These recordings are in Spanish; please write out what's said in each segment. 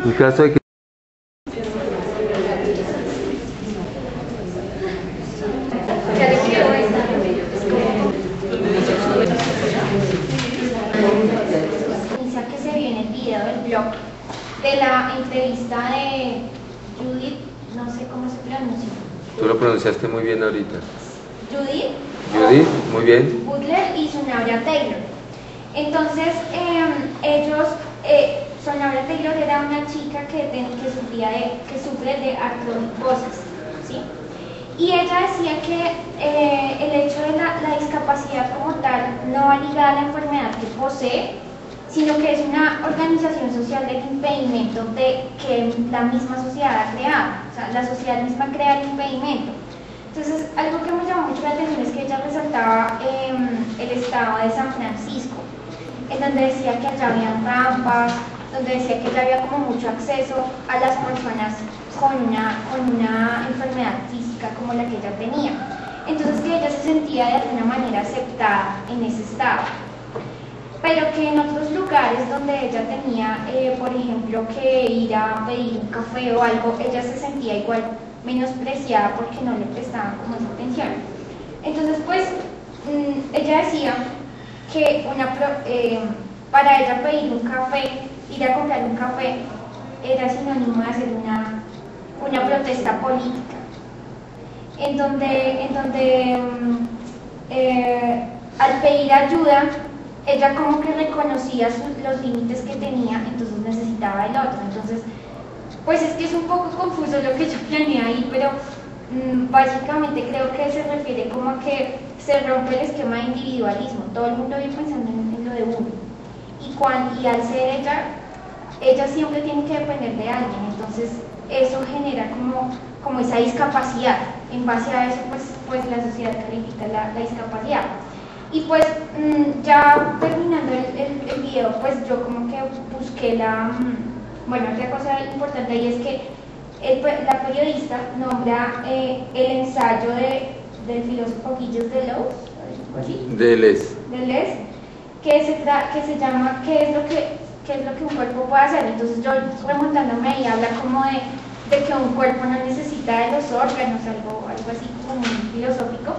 En caso de que que se viene el video del blog de la entrevista de Judith, no sé cómo se pronuncia. tú lo pronunciaste muy bien ahorita. Judith, muy bien. Butler y Sonabria Taylor. Entonces, Sonabria Taylor era una chica que sufre de artrogriposis, ¿sí? Y ella decía que el hecho de la discapacidad como tal no va ligada a la enfermedad que posee, sino que es una organización social del impedimento que la misma sociedad ha creado. O sea, la sociedad misma crea el impedimento. Entonces, algo que me llamó mucho la atención es que ella resaltaba el estado de San Francisco, en donde decía que allá habían rampas, donde decía que allá había como mucho acceso a las personas con una enfermedad física como la que ella tenía. Entonces que ella se sentía de alguna manera aceptada en ese estado. Pero que en otros lugares donde ella tenía, por ejemplo, que ir a pedir un café o algo, ella se sentía igual menospreciada porque no le prestaban como esa atención. Entonces, pues, ella decía que para ella pedir un café, ir a comprar un café, era sinónimo de hacer una protesta política, en donde al pedir ayuda, ella como que reconocía los límites que tenía, entonces necesitaba el otro. Entonces, pues es que es un poco confuso lo que yo planeé ahí, pero básicamente creo que se refiere como a que se rompe el esquema de individualismo, todo el mundo viene pensando en lo de uno, y al ser ella siempre tiene que depender de alguien, entonces eso genera como esa discapacidad. En base a eso, pues la sociedad califica la discapacidad. Y pues ya terminando el video, pues yo como que busqué otra cosa importante ahí es que la periodista nombra el ensayo del filósofo Gilles Deleuze, que se llama ¿Qué es lo que un cuerpo puede hacer? Entonces yo remontándome ahí habla como de que un cuerpo no necesita de los órganos, algo así como muy filosófico.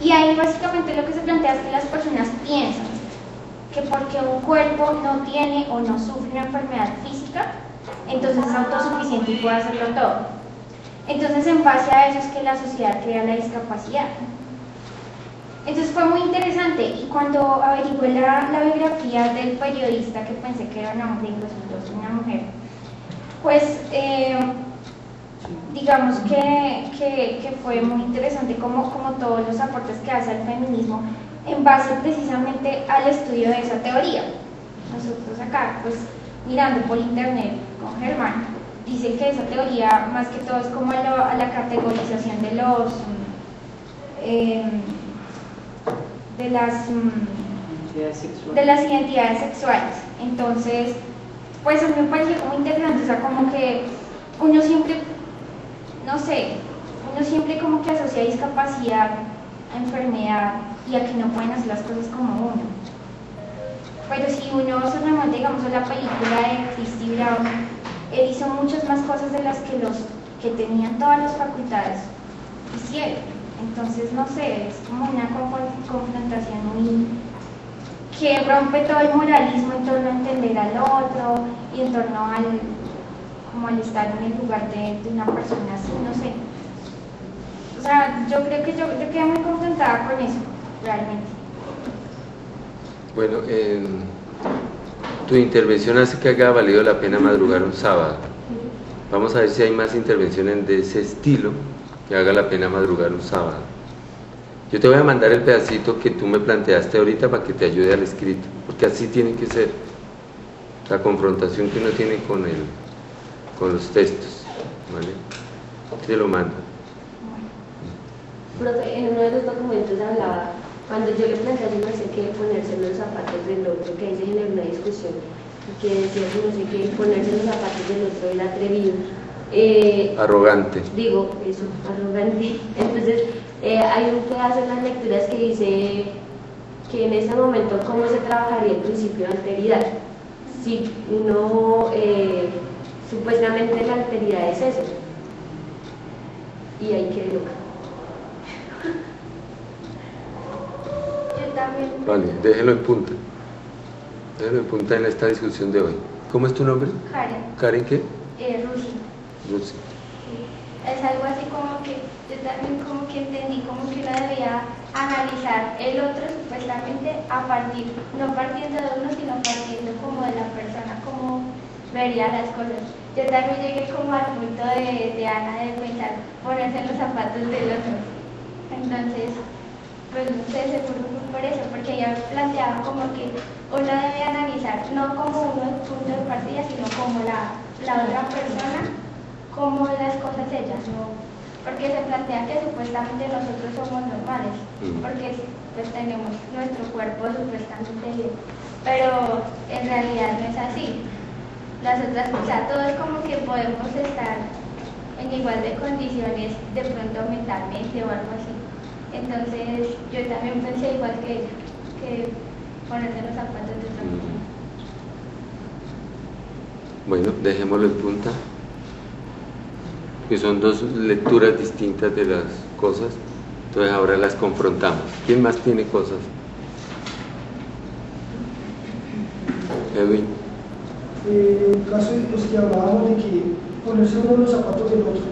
Y ahí básicamente lo que se plantea es que las personas piensan que porque un cuerpo no tiene o no sufre una enfermedad física, entonces es autosuficiente y puede hacerlo todo. Entonces en base a eso es que la sociedad crea la discapacidad. Entonces fue muy interesante, y cuando averigué la biografía del periodista, que pensé que era un hombre y resultó ser una mujer, pues digamos que fue muy interesante como todos los aportes que hace al feminismo en base precisamente al estudio de esa teoría. Nosotros acá, pues mirando por internet con Germán, dice que esa teoría más que todo es como a la categorización de las identidades sexuales. Entonces, pues a mí me pareció muy interesante, o sea, como que uno siempre, no sé, como que asocia discapacidad a enfermedad y a que no pueden hacer las cosas como uno. Pero si uno se remonta, digamos, a la película de Christy Brown, él hizo muchas más cosas de las que los que tenían todas las facultades hicieron. Entonces, no sé, es como una confrontación muy que rompe todo el moralismo en torno a entender al otro y en torno al estar en el lugar de una persona así, no sé. O sea, yo creo que yo quedé muy confrontada con eso, realmente. Bueno, tu intervención hace que haga valido la pena madrugar un sábado. Vamos a ver si hay más intervenciones de ese estilo que haga la pena madrugar un sábado. Yo te voy a mandar el pedacito que tú me planteaste ahorita para que te ayude al escrito, porque así tiene que ser la confrontación que uno tiene con los textos, ¿vale? Te lo mando. Profe, en uno de los documentos hablaba, cuando yo le planteé a su merced que ponerse los zapatos del otro, que ahí se generó una discusión, que decía que no sé qué, ponerse los zapatos del otro era atrevido. Arrogante. Digo, eso, arrogante. Entonces, hay un pedazo en las lecturas que dice que en este momento, ¿cómo se trabajaría el principio de alteridad? Si uno supuestamente la alteridad es eso. Y ahí quedé loca. Yo también. Vale, déjelo en punta. Déjelo en punta en esta discusión de hoy. ¿Cómo es tu nombre? Karen, ¿Karen qué? Rusi. Lucy. Sí. Es algo así como que yo también como que entendí como que uno debía analizar el otro supuestamente a partir, no partiendo de uno, sino partiendo como de la persona, como vería las cosas. Yo también llegué como al punto de Ana de pensar, ponerse en los zapatos del otro. Entonces, pues no sé, seguro fue por eso, porque ella planteaba como que uno debe analizar, no como uno el punto de partida, sino como la otra persona, como las cosas ellas, ¿no? Porque se plantea que supuestamente nosotros somos normales, porque pues tenemos nuestro cuerpo supuestamente bien, pero en realidad no es así. Las otras, o sea, todos como que podemos estar en igual de condiciones, de pronto mentalmente o algo así. Entonces yo también pensé igual que ella, que ponerse los zapatos de otra persona. Bueno, dejémoslo en punta, que son dos lecturas distintas de las cosas, entonces ahora las confrontamos. ¿Quién más tiene cosas? Edwin. El caso de los que hablábamos de que ponerse uno en los zapatos del otro.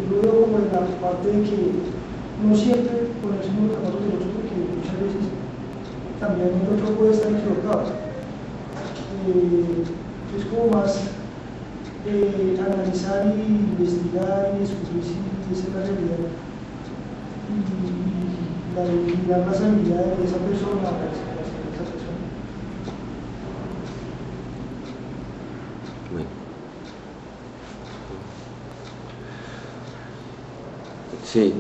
Yo veo como en la parte de que no siempre ponerse uno en los zapatos del otro, porque muchas veces también el otro puede estar equivocado. Es como más analizar y investigar y descubrir si esa es la realidad y mirar las habilidades de esa persona para esa persona. Bueno. Sí,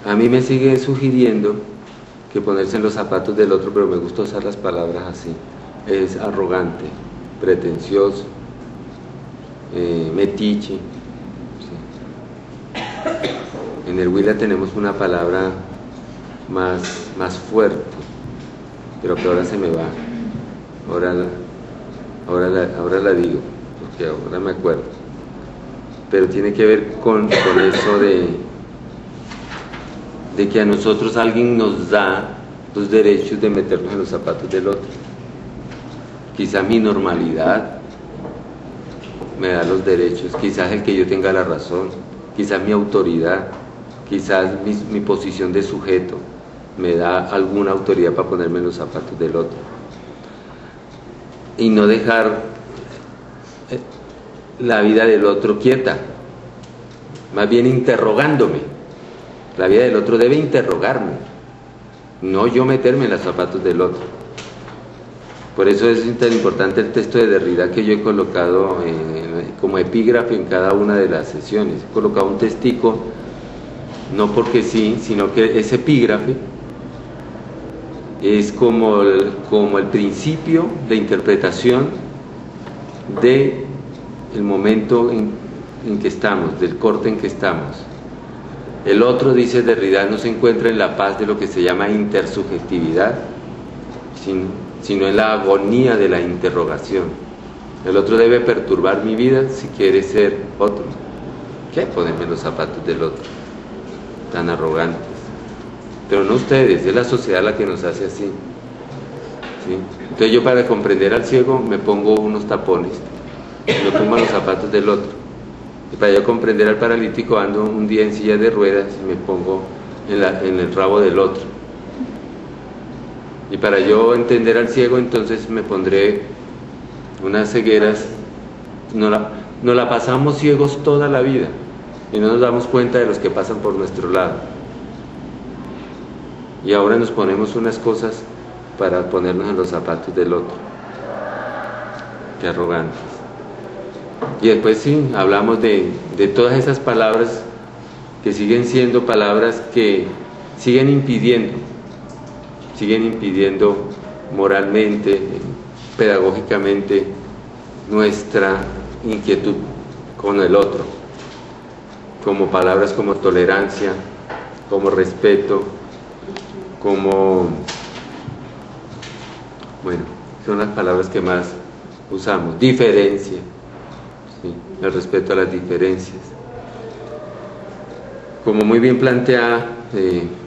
a mí me sigue sugiriendo que ponerse en los zapatos del otro, pero me gusta usar las palabras así, es arrogante, pretencioso, metiche. Sí. En el Huila tenemos una palabra más fuerte, pero que ahora se me va, ahora la digo, porque ahora me acuerdo, pero tiene que ver con eso de que a nosotros alguien nos da los derechos de meternos en los zapatos del otro. Quizás mi normalidad me da los derechos, quizás el que yo tenga la razón, quizás mi autoridad, quizás mi posición de sujeto me da alguna autoridad para ponerme en los zapatos del otro. Y no dejar la vida del otro quieta, más bien interrogándome. La vida del otro debe interrogarme, no yo meterme en los zapatos del otro. Por eso es tan importante el texto de Derrida que yo he colocado como epígrafe en cada una de las sesiones. He colocado un textico, no porque sí, sino que ese epígrafe es como el principio de interpretación del momento en que estamos, del corte en que estamos. El otro, dice Derrida, no se encuentra en la paz de lo que se llama intersubjetividad, sino en la agonía de la interrogación. El otro debe perturbar mi vida si quiere ser otro. ¿Qué? Ponerme los zapatos del otro, tan arrogantes. Pero no ustedes, es la sociedad la que nos hace así. ¿Sí? Entonces yo, para comprender al ciego, me pongo unos tapones, me pongo los zapatos del otro. Y para yo comprender al paralítico, ando un día en silla de ruedas y me pongo en el rabo del otro. Y para yo entender al ciego, entonces me pondré unas cegueras. Nos la pasamos ciegos toda la vida y no nos damos cuenta de los que pasan por nuestro lado. Y ahora nos ponemos unas cosas para ponernos en los zapatos del otro. Qué arrogantes. Y después sí, hablamos de todas esas palabras que siguen siendo palabras que siguen impidiendo moralmente, pedagógicamente, nuestra inquietud con el otro, como palabras como tolerancia, como respeto, como, bueno, son las palabras que más usamos. Diferencia, ¿sí? El respeto a las diferencias. Como muy bien plantea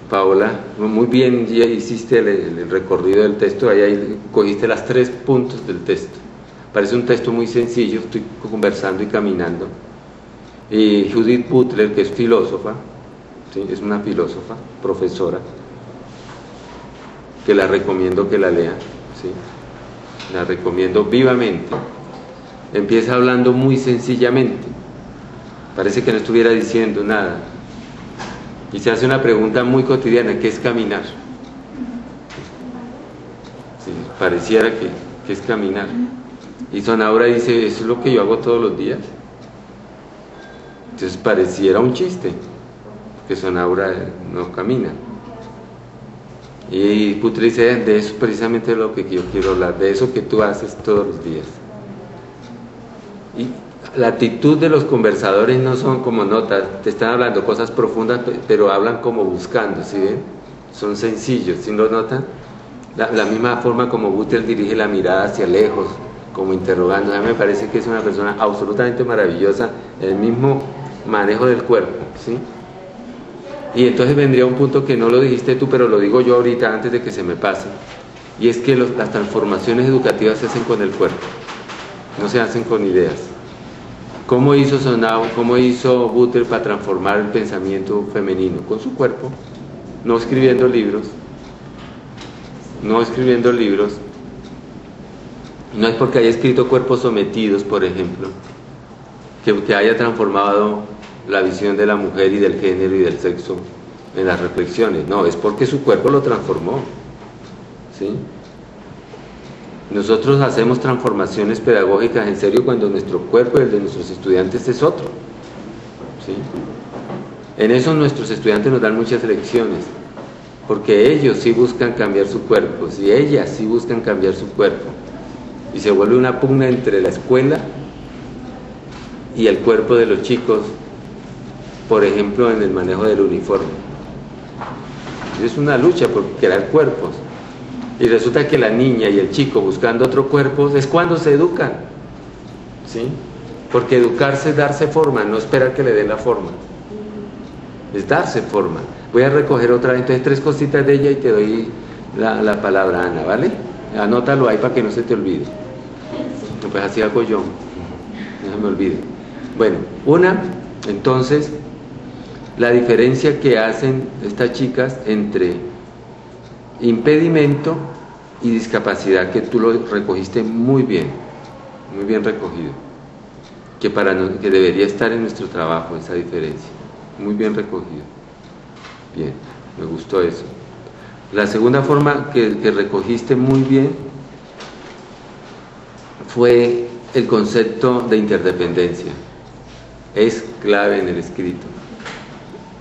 Paola, muy bien ya hiciste el recorrido del texto, ahí cogiste las 3 puntos del texto. Parece un texto muy sencillo, estoy conversando y caminando. Y Judith Butler, que es filósofa, ¿sí? Es una filósofa, profesora, que la recomiendo que la lean, ¿sí? La recomiendo vivamente. Empieza hablando muy sencillamente, parece que no estuviera diciendo nada, y se hace una pregunta muy cotidiana: ¿qué es caminar? Sí, pareciera que es caminar. Y Sonaura dice: eso es lo que yo hago todos los días. Entonces pareciera un chiste, que Sonaura no camina. Y Butler dice: de eso precisamente es lo que yo quiero hablar, de eso que tú haces todos los días. Y la actitud de los conversadores no son como notas, te están hablando cosas profundas, pero hablan como buscando, ¿sí ven? Son sencillos, ¿sí lo notan? La misma forma como Butler dirige la mirada hacia lejos, como interrogando. A mí me parece que es una persona absolutamente maravillosa, el mismo manejo del cuerpo, ¿sí? Y entonces vendría un punto que no lo dijiste tú, pero lo digo yo ahorita antes de que se me pase, y es que las transformaciones educativas se hacen con el cuerpo, no se hacen con ideas. ¿Cómo hizo Sonaura, cómo hizo Butler para transformar el pensamiento femenino? Con su cuerpo, no escribiendo libros, no escribiendo libros. No es porque haya escrito Cuerpos Sometidos, por ejemplo, que haya transformado la visión de la mujer y del género y del sexo en las reflexiones. No, es porque su cuerpo lo transformó, ¿sí? Nosotros hacemos transformaciones pedagógicas en serio cuando nuestro cuerpo y el de nuestros estudiantes es otro, ¿sí? En eso nuestros estudiantes nos dan muchas lecciones, porque ellos sí buscan cambiar su cuerpo, y ellas sí buscan cambiar su cuerpo, y se vuelve una pugna entre la escuela y el cuerpo de los chicos, por ejemplo, en el manejo del uniforme. Es una lucha por crear cuerpos. Y resulta que la niña y el chico buscando otro cuerpo es cuando se educan, ¿sí? Porque educarse es darse forma, no esperar que le den la forma. Es darse forma. Voy a recoger otra vez, entonces 3 cositas de ella y te doy la palabra, Ana, ¿vale? Anótalo ahí para que no se te olvide. Pues así hago yo, no se me olvide. Bueno, entonces, la diferencia que hacen estas chicas entre impedimento y discapacidad, que tú lo recogiste muy bien recogido, que debería estar en nuestro trabajo, esa diferencia, muy bien recogido. Bien, me gustó eso. La segunda forma que recogiste muy bien fue el concepto de interdependencia. Es clave en el escrito.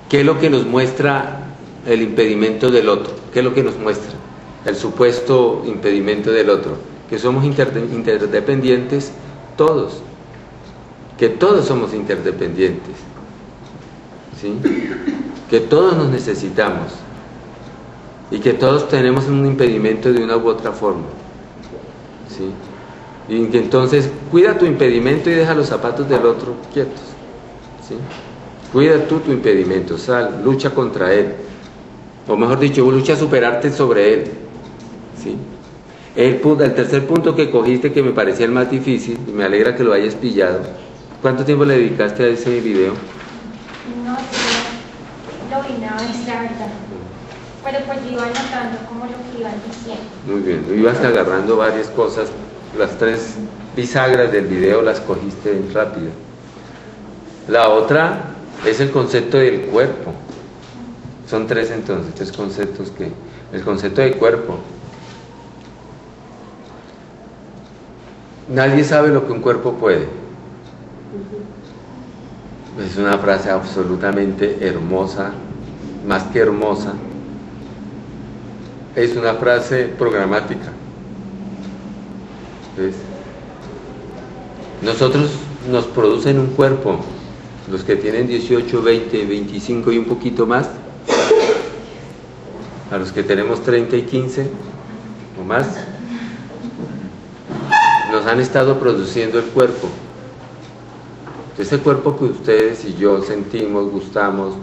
¿Qué es lo que nos muestra el impedimento del otro? ¿Qué es lo que nos muestra el supuesto impedimento del otro? Que somos interdependientes todos, que todos somos interdependientes, ¿sí? Que todos nos necesitamos y que todos tenemos un impedimento de una u otra forma, ¿sí? Y que entonces cuida tu impedimento y deja los zapatos del otro quietos, ¿sí? Cuida tú tu impedimento, lucha contra él, o mejor dicho, lucha a superarte sobre él, ¿sí? El tercer punto que cogiste, que me parecía el más difícil, y me alegra que lo hayas pillado. ¿Cuánto tiempo le dedicaste a ese video? No, lo vi una vez, la verdad. Pero pues yo iba anotando como lo que iban diciendo. Muy bien, ibas agarrando varias cosas, las 3 bisagras del video las cogiste rápido. La otra es el concepto del cuerpo. Son 3 entonces, 3 conceptos que... El concepto del cuerpo. Nadie sabe lo que un cuerpo puede. Es una frase absolutamente hermosa, más que hermosa. Es una frase programática. ¿Ves? Nosotros nos producen un cuerpo, los que tienen 18, 20, 25 y un poquito más, a los que tenemos 30 y 15 o más, nos han estado produciendo el cuerpo. Ese cuerpo que ustedes y yo sentimos, gustamos,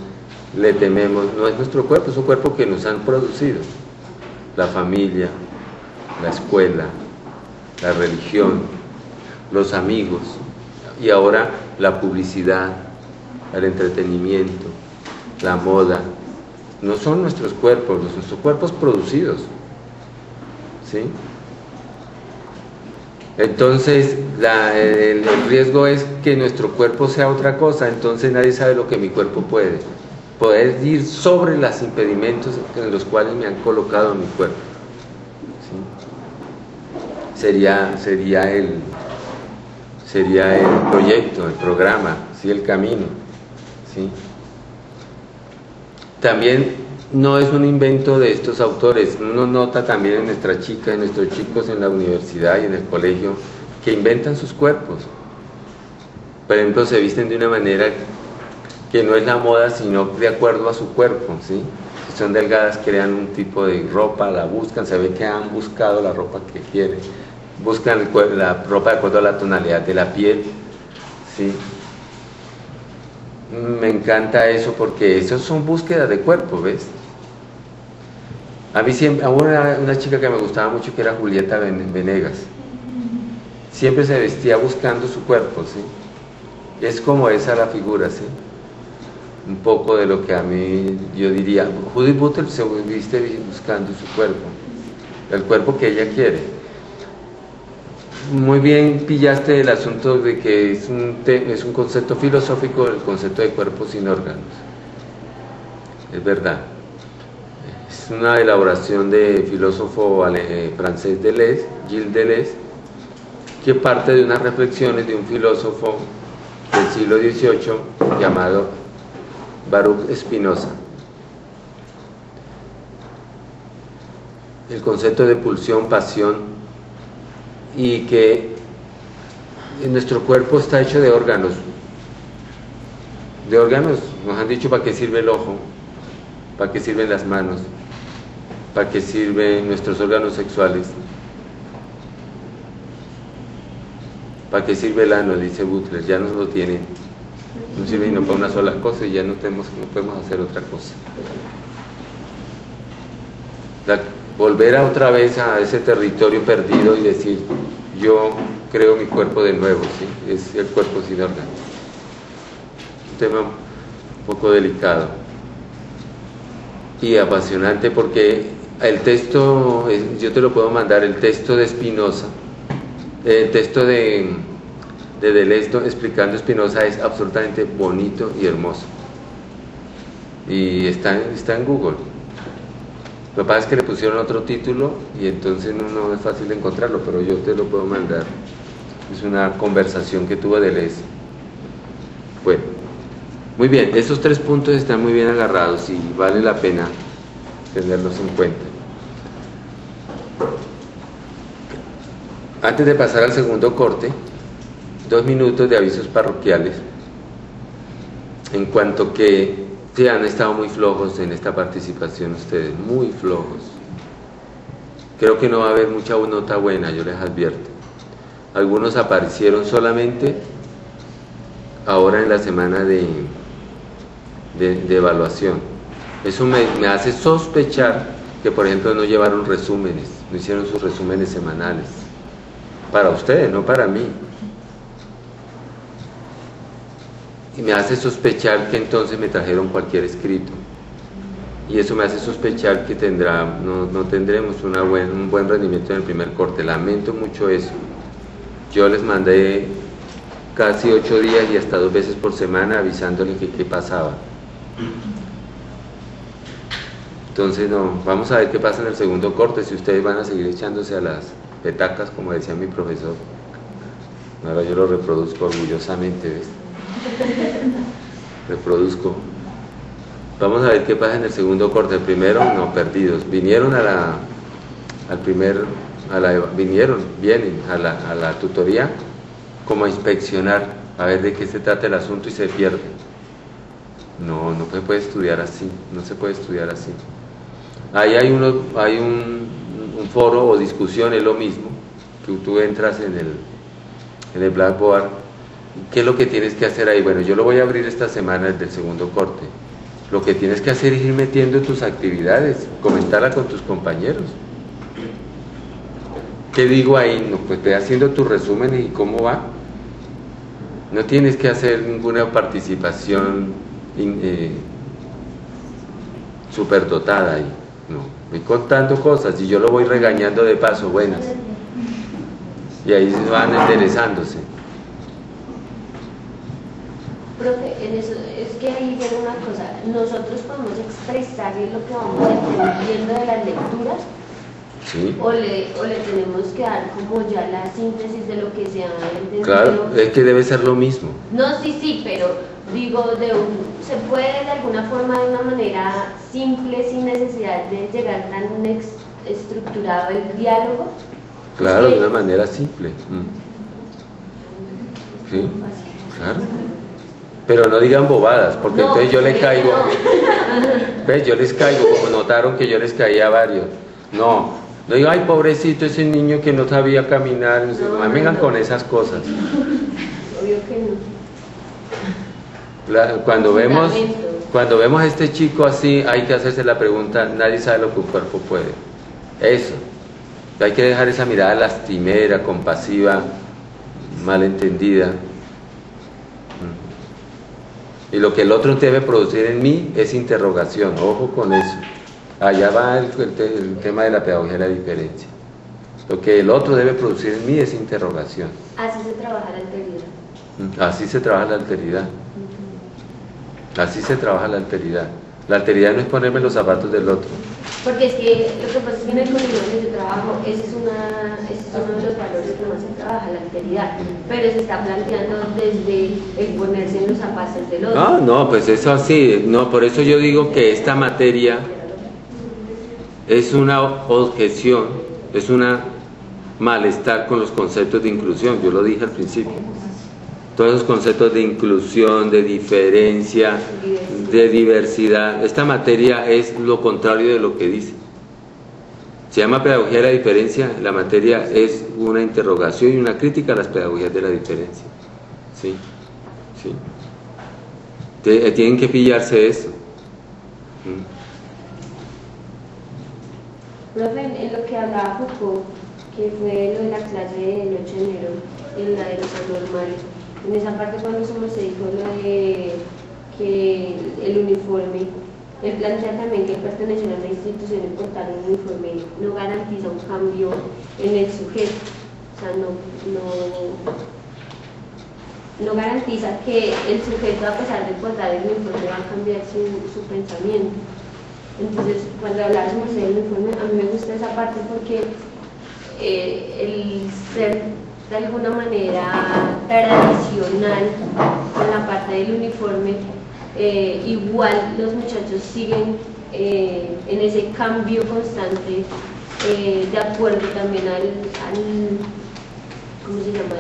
le tememos, no es nuestro cuerpo, es un cuerpo que nos han producido. La familia, la escuela, la religión, los amigos, y ahora la publicidad, el entretenimiento, la moda. No son nuestros cuerpos producidos, ¿sí? Entonces el riesgo es que nuestro cuerpo sea otra cosa, entonces nadie sabe lo que mi cuerpo puede. Poder ir sobre los impedimentos en los cuales me han colocado mi cuerpo, ¿sí? Sería el proyecto, el programa, ¿sí? El camino, ¿sí? También no es un invento de estos autores. Uno nota también en nuestras chicas, en nuestros chicos en la universidad y en el colegio, que inventan sus cuerpos. Por ejemplo, se visten de una manera que no es la moda, sino de acuerdo a su cuerpo, ¿sí? Si son delgadas, crean un tipo de ropa, la buscan, se ve que han buscado la ropa que quieren, buscan la ropa de acuerdo a la tonalidad de la piel, ¿sí? Me encanta eso porque eso son búsquedas de cuerpo, ¿ves? A mí siempre, a una chica que me gustaba mucho, que era Julieta Venegas, siempre se vestía buscando su cuerpo, ¿sí? Es como esa la figura, ¿sí? Un poco de lo que a mí, yo diría, Judith Butler se viste buscando su cuerpo, el cuerpo que ella quiere. Muy bien pillaste el asunto de que es un concepto filosófico, el concepto de cuerpo sin órganos. Es verdad. Es una elaboración de filósofo francés Gilles Deleuze, que parte de unas reflexiones de un filósofo del siglo XVIII llamado Baruch Spinoza. El concepto de pulsión, pasión, y que nuestro cuerpo está hecho de órganos. De órganos, nos han dicho para qué sirve el ojo, para qué sirven las manos, para qué sirven nuestros órganos sexuales, para qué sirve el ano, dice Butler, ya nos lo tienen. No sirve sino para una sola cosa y ya no podemos hacer otra cosa. Volver otra vez a ese territorio perdido y decir, yo creo mi cuerpo de nuevo, ¿sí? Es el cuerpo sin órganos. Un tema un poco delicado y apasionante, porque el texto, yo te lo puedo mandar, el texto de Spinoza, el texto de Deleuze explicando Spinoza es absolutamente bonito y hermoso, y está en Google. Lo que pasa es que le pusieron otro título y entonces no es fácil de encontrarlo, pero yo te lo puedo mandar. Es una conversación que tuvo Deleuze. Bueno, muy bien, esos 3 puntos están muy bien agarrados y vale la pena tenerlos en cuenta. Antes de pasar al segundo corte, 2 minutos de avisos parroquiales, en cuanto que sí, han estado muy flojos en esta participación ustedes, muy flojos. Creo que no va a haber mucha nota buena, yo les advierto. Algunos aparecieron solamente ahora en la semana de evaluación. Eso me hace sospechar que, por ejemplo, no llevaron resúmenes, no hicieron sus resúmenes semanales. Para ustedes, no para mí. Y me hace sospechar que entonces me trajeron cualquier escrito, y eso me hace sospechar que no tendremos un buen rendimiento en el primer corte. Lamento mucho eso. Yo les mandé casi 8 días y hasta 2 veces por semana avisándoles qué pasaba. Entonces vamos a ver qué pasa en el segundo corte, si ustedes van a seguir echándose a las petacas, como decía mi profesor. Ahora yo lo reproduzco orgullosamente, ¿ves? Reproduzco. Vamos a ver qué pasa en el segundo corte. El primero, no, perdidos. Vinieron vienen a la tutoría como a inspeccionar, a ver de qué se trata el asunto, y se pierden. No se puede estudiar así, no se puede estudiar así. Ahí hay un foro o discusión, es lo mismo, que tú entras en el Blackboard. ¿Qué es lo que tienes que hacer ahí? Bueno, yo lo voy a abrir esta semana desde el segundo corte. Lo que tienes que hacer es ir metiendo tus actividades, comentarla con tus compañeros. ¿Qué digo ahí? No, pues ve haciendo tus resúmenes y cómo va. No tienes que hacer ninguna participación superdotada ahí. No, voy contando cosas y yo lo voy regañando de paso, buenas. Y ahí van enderezándose. Profe, en eso, es que ahí viene una cosa, nosotros podemos expresar lo que vamos entendiendo de las lecturas, ¿sí? o le tenemos que dar como ya la síntesis de lo que se ha entendido. Claro, es que debe ser lo mismo. No, sí, pero digo, se puede de alguna forma, de una manera simple, sin necesidad de llegar tan estructurado el diálogo. Claro, Sí. de una manera simple. Sí, claro. Pero no digan bobadas, porque No, entonces yo les caigo. no. ¿Ves? Yo les caigo, como notaron que yo les caía a varios. No digo, ay, pobrecito ese niño que no sabía caminar. No me vengan con esas cosas. Obvio que no. Cuando vemos a este chico así, hay que hacerse la pregunta, nadie sabe lo que un cuerpo puede. Eso. Hay que dejar esa mirada lastimera, compasiva, malentendida. Y lo que el otro debe producir en mí es interrogación, ojo con eso. Allá va el tema de la pedagogía de la diferencia. Lo que el otro debe producir en mí es interrogación. Así se trabaja la alteridad. Así se trabaja la alteridad. Así se trabaja la alteridad. La alteridad no es ponerme los zapatos del otro. Porque es que lo que pasa es que en el colegio donde yo trabajo, ese es uno de los valores que más se trabaja, la alteridad, pero se está planteando desde el ponerse en los zapatos del otro. No, pues eso así, no, por eso yo digo que esta materia es una objeción, es una malestar con los conceptos de inclusión, yo lo dije al principio. Todos esos conceptos de inclusión, de diferencia, de diversidad. Esta materia es lo contrario de lo que dice. Se llama pedagogía de la diferencia, la materia es una interrogación y una crítica a las pedagogías de la diferencia. ¿Sí? ¿Sí? Tienen que pillarse eso. Profe, en lo que hablaba Foucault, que fue lo de la clase del 8 de enero, en la de los anormales, en esa parte cuando se dijo lo de que el uniforme, él plantea también que el pertenecer a una institución y portar un uniforme no garantiza un cambio en el sujeto, o sea, no garantiza que el sujeto, a pesar de portar el uniforme, va a cambiar su pensamiento. Entonces, cuando hablamos del uniforme, a mí me gusta esa parte porque el ser de alguna manera tradicional con la parte del uniforme, igual los muchachos siguen en ese cambio constante, de acuerdo también al ¿cómo se llama?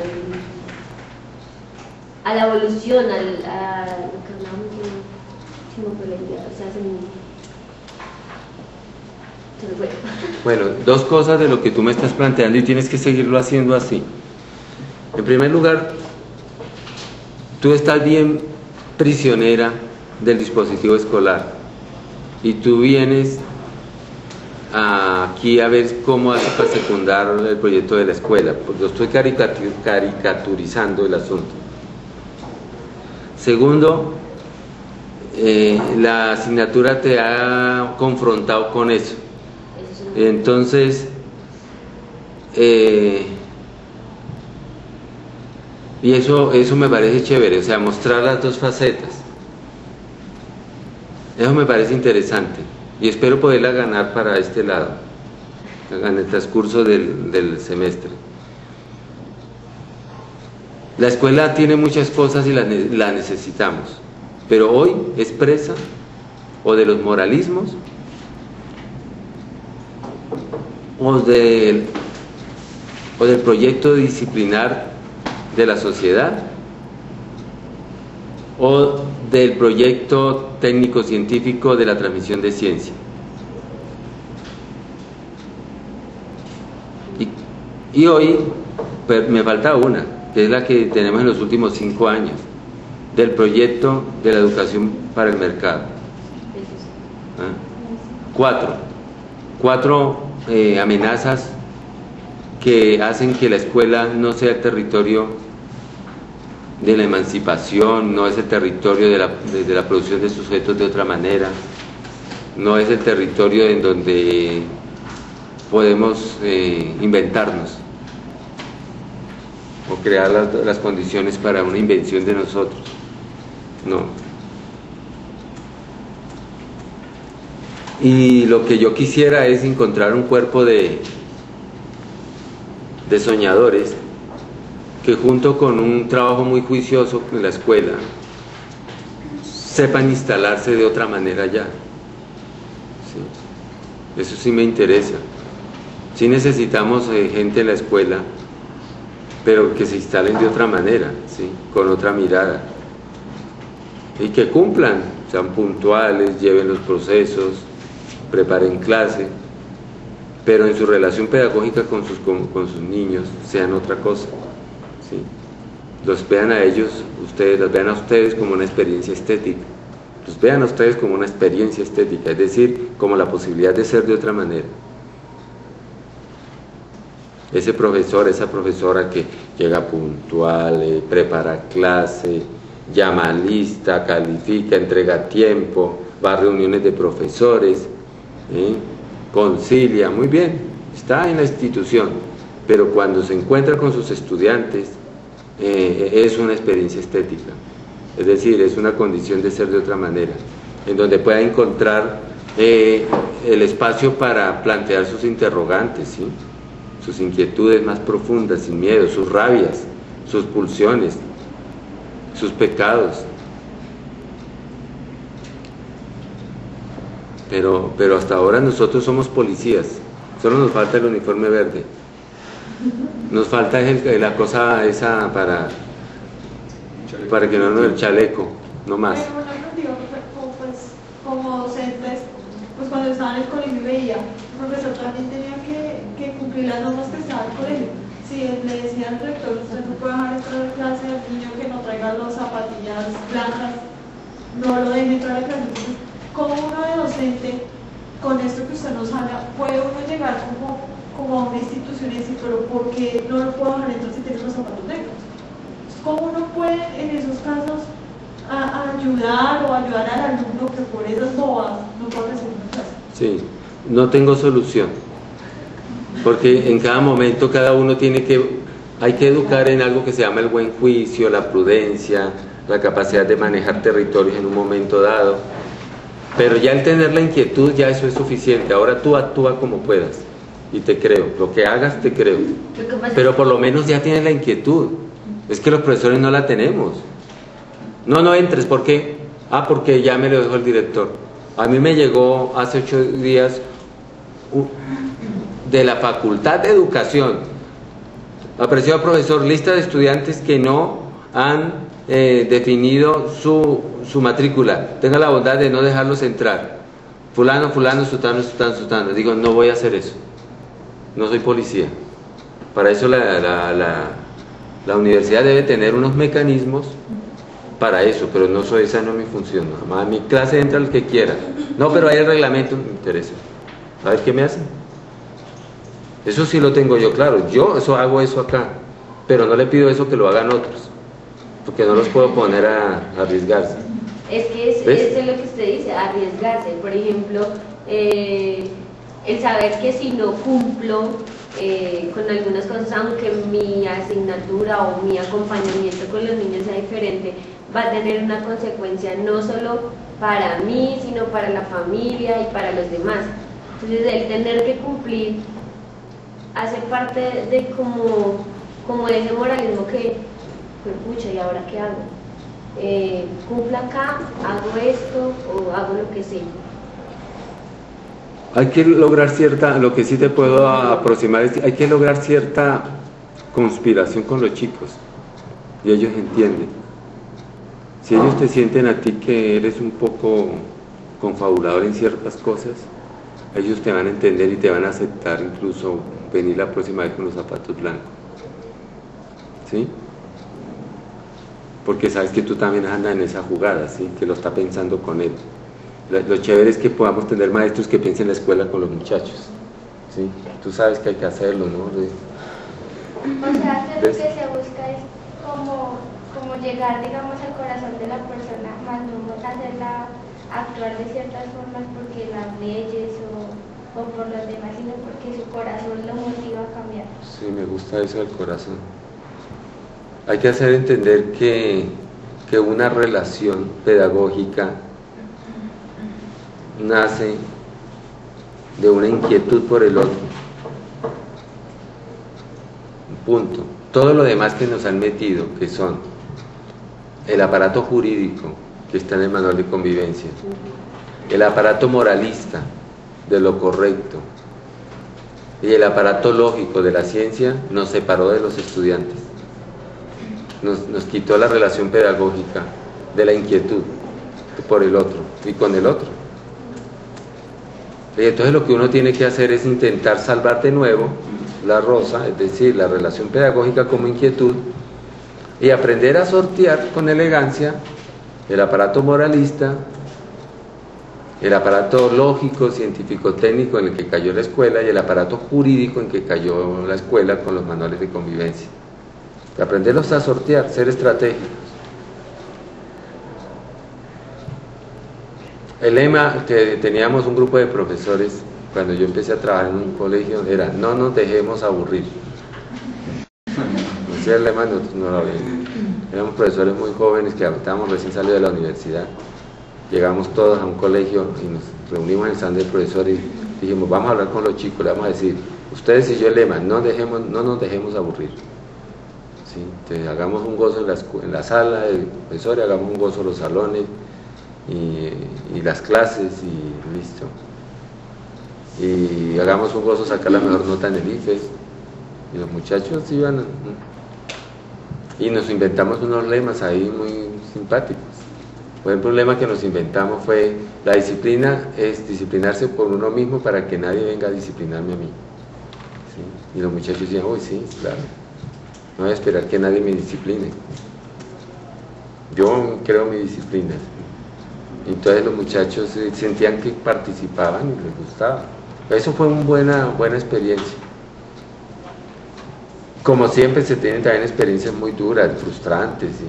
A la evolución, lo que hablábamos Bueno, dos cosas de lo que tú me estás planteando y tienes que seguirlo haciendo así. En primer lugar, tú estás bien prisionera del dispositivo escolar y tú vienes aquí a ver cómo hace para secundar el proyecto de la escuela, porque yo estoy caricaturizando el asunto. Segundo, la asignatura te ha confrontado con eso. Entonces, y eso me parece chévere, o sea, mostrar las dos facetas. Eso me parece interesante y espero poderla ganar para este lado, en el transcurso del semestre. La escuela tiene muchas cosas y la necesitamos, pero hoy es presa o de los moralismos o del proyecto disciplinar de la sociedad o del proyecto técnico-científico de la transmisión de ciencia. Y hoy me falta una. que es la que tenemos en los últimos 5 años, del proyecto de la educación para el mercado. ¿Ah? Cuatro amenazas que hacen que la escuela no sea el territorio de la emancipación, no es el territorio de la producción de sujetos de otra manera, no es el territorio en donde podemos inventarnos o crear las condiciones para una invención de nosotros. No. Y lo que yo quisiera es encontrar un cuerpo de soñadores que, junto con un trabajo muy juicioso en la escuela, sepan instalarse de otra manera ya. ¿Sí? Eso sí me interesa. Sí necesitamos gente en la escuela, pero que se instalen de otra manera, ¿sí? Con otra mirada. Y que cumplan, sean puntuales, lleven los procesos, preparen clase, pero en su relación pedagógica con sus niños sean otra cosa, ¿sí? Los vean a ellos, los vean a ustedes como una experiencia estética, los vean a ustedes como una experiencia estética, es decir, como la posibilidad de ser de otra manera. Ese profesor, esa profesora que llega puntual, prepara clase, llama lista, califica, entrega a tiempo, va a reuniones de profesores, concilia, muy bien, está en la institución, pero cuando se encuentra con sus estudiantes es una experiencia estética, es decir, es una condición de ser de otra manera, en donde pueda encontrar el espacio para plantear sus interrogantes, ¿sí? Sus inquietudes más profundas, sin miedo, sus rabias, sus pulsiones, sus pecados. Pero hasta ahora nosotros somos policías, solo nos falta el uniforme verde, nos falta la cosa esa para que no nos el chaleco, no más. Como docentes, pues cuando estaba en el colegio veía, el profesor también tenía que cumplir las normas que estaba en el colegio. Si le decía al rector, usted no puede dejar entrar a clase al niño que no traiga las zapatillas blancas, no lo deje entrar a clase. Entonces, ¿cómo uno de docente, con esto que usted nos habla, puede uno llegar como a una institución y decir, pero ¿por qué no lo puedo dejar entrar si tiene los zapatos negros? ¿Cómo uno puede en esos casos ayudar al alumno que por esas bobas no puede recibir una clase? Sí, no tengo solución, porque en cada momento cada uno hay que educar en algo que se llama el buen juicio, la prudencia, la capacidad de manejar territorios en un momento dado, pero ya el tener la inquietud, ya eso es suficiente. Ahora tú actúa como puedas y te creo, lo que hagas te creo, pero por lo menos ya tienes la inquietud. Es que los profesores no la tenemos. No entres, ¿por qué? Porque ya me lo dejó el director. A mí me llegó hace 8 días de la Facultad de Educación, apreciado profesor, lista de estudiantes que no han definido su matrícula, tenga la bondad de no dejarlos entrar, fulano, sutano. Digo, no voy a hacer eso, no soy policía. Para eso la universidad debe tener unos mecanismos para eso, pero esa no es mi función. A mi clase entra el que quiera. No, pero hay el reglamento, me interesa. A ver qué me hacen. Eso sí lo tengo yo claro. Yo hago eso acá, pero no le pido eso que lo hagan otros, porque no los puedo poner a arriesgarse. Es que eso es lo que usted dice, arriesgarse. Por ejemplo, el saber que si no cumplo con algunas cosas, aunque mi asignatura o mi acompañamiento con los niños sea diferente, va a tener una consecuencia no solo para mí, sino para la familia y para los demás. Entonces, el tener que cumplir hace parte de como ese moralismo que, pues, pucha, ¿y ahora qué hago? Cumpla acá, hago esto o hago lo que sea. Hay que lograr lo que sí te puedo aproximar es, hay que lograr cierta conspiración con los chicos, y ellos entienden. Si ellos te sienten a ti que eres un poco confabulador en ciertas cosas, ellos te van a entender y te van a aceptar, incluso venir la próxima vez con los zapatos blancos, ¿sí? porque sabes que tú también andas en esa jugada, ¿sí? Que lo está pensando con él. Lo chévere es que podamos tener maestros que piensen la escuela con los muchachos, ¿sí? Tú sabes que hay que hacerlo, ¿no? O sea, que lo que se busca es como llegar, digamos, al corazón de la persona, más no hacerla actuar de ciertas formas porque las leyes o por los demás, sino porque su corazón lo motiva a cambiar. Sí, me gusta eso del corazón. Hay que hacer entender que una relación pedagógica nace de una inquietud por el otro. Punto. Todo lo demás que nos han metido, que son el aparato jurídico que está en el manual de convivencia, el aparato moralista de lo correcto y el aparato lógico de la ciencia, nos separó de los estudiantes, nos quitó la relación pedagógica de la inquietud por el otro y con el otro. Y entonces lo que uno tiene que hacer es intentar salvar de nuevo la rosa, es decir, la relación pedagógica como inquietud, y aprender a sortear con elegancia el aparato moralista, el aparato lógico, científico, técnico en el que cayó la escuela y el aparato jurídico en que cayó la escuela con los manuales de convivencia. Aprenderlos a sortear, ser estratégicos. El lema que teníamos un grupo de profesores cuando yo empecé a trabajar en un colegio era: no nos dejemos aburrir. Ese el lema no lo habíamos. Éramos profesores muy jóvenes que estábamos recién salidos de la universidad. Llegamos todos a un colegio y nos reunimos en el salón del profesor y dijimos: vamos a hablar con los chicos, le vamos a decir, ustedes y yo el lema, no nos dejemos aburrir. ¿Sí? Entonces, hagamos un gozo en la sala del profesor y hagamos un gozo en los salones y las clases y listo. Y hagamos un gozo sacar la mejor nota en el IFES. Y los muchachos iban y nos inventamos unos lemas ahí muy simpáticos. Por ejemplo, un lema que nos inventamos fue: la disciplina es disciplinarse por uno mismo para que nadie venga a disciplinarme a mí. ¿Sí? Y los muchachos decían: uy, sí, claro, no voy a esperar que nadie me discipline, yo creo mi disciplina. Entonces los muchachos sentían que participaban y les gustaba. Eso fue una buena experiencia. Como siempre se tienen también experiencias muy duras, frustrantes, ¿sí?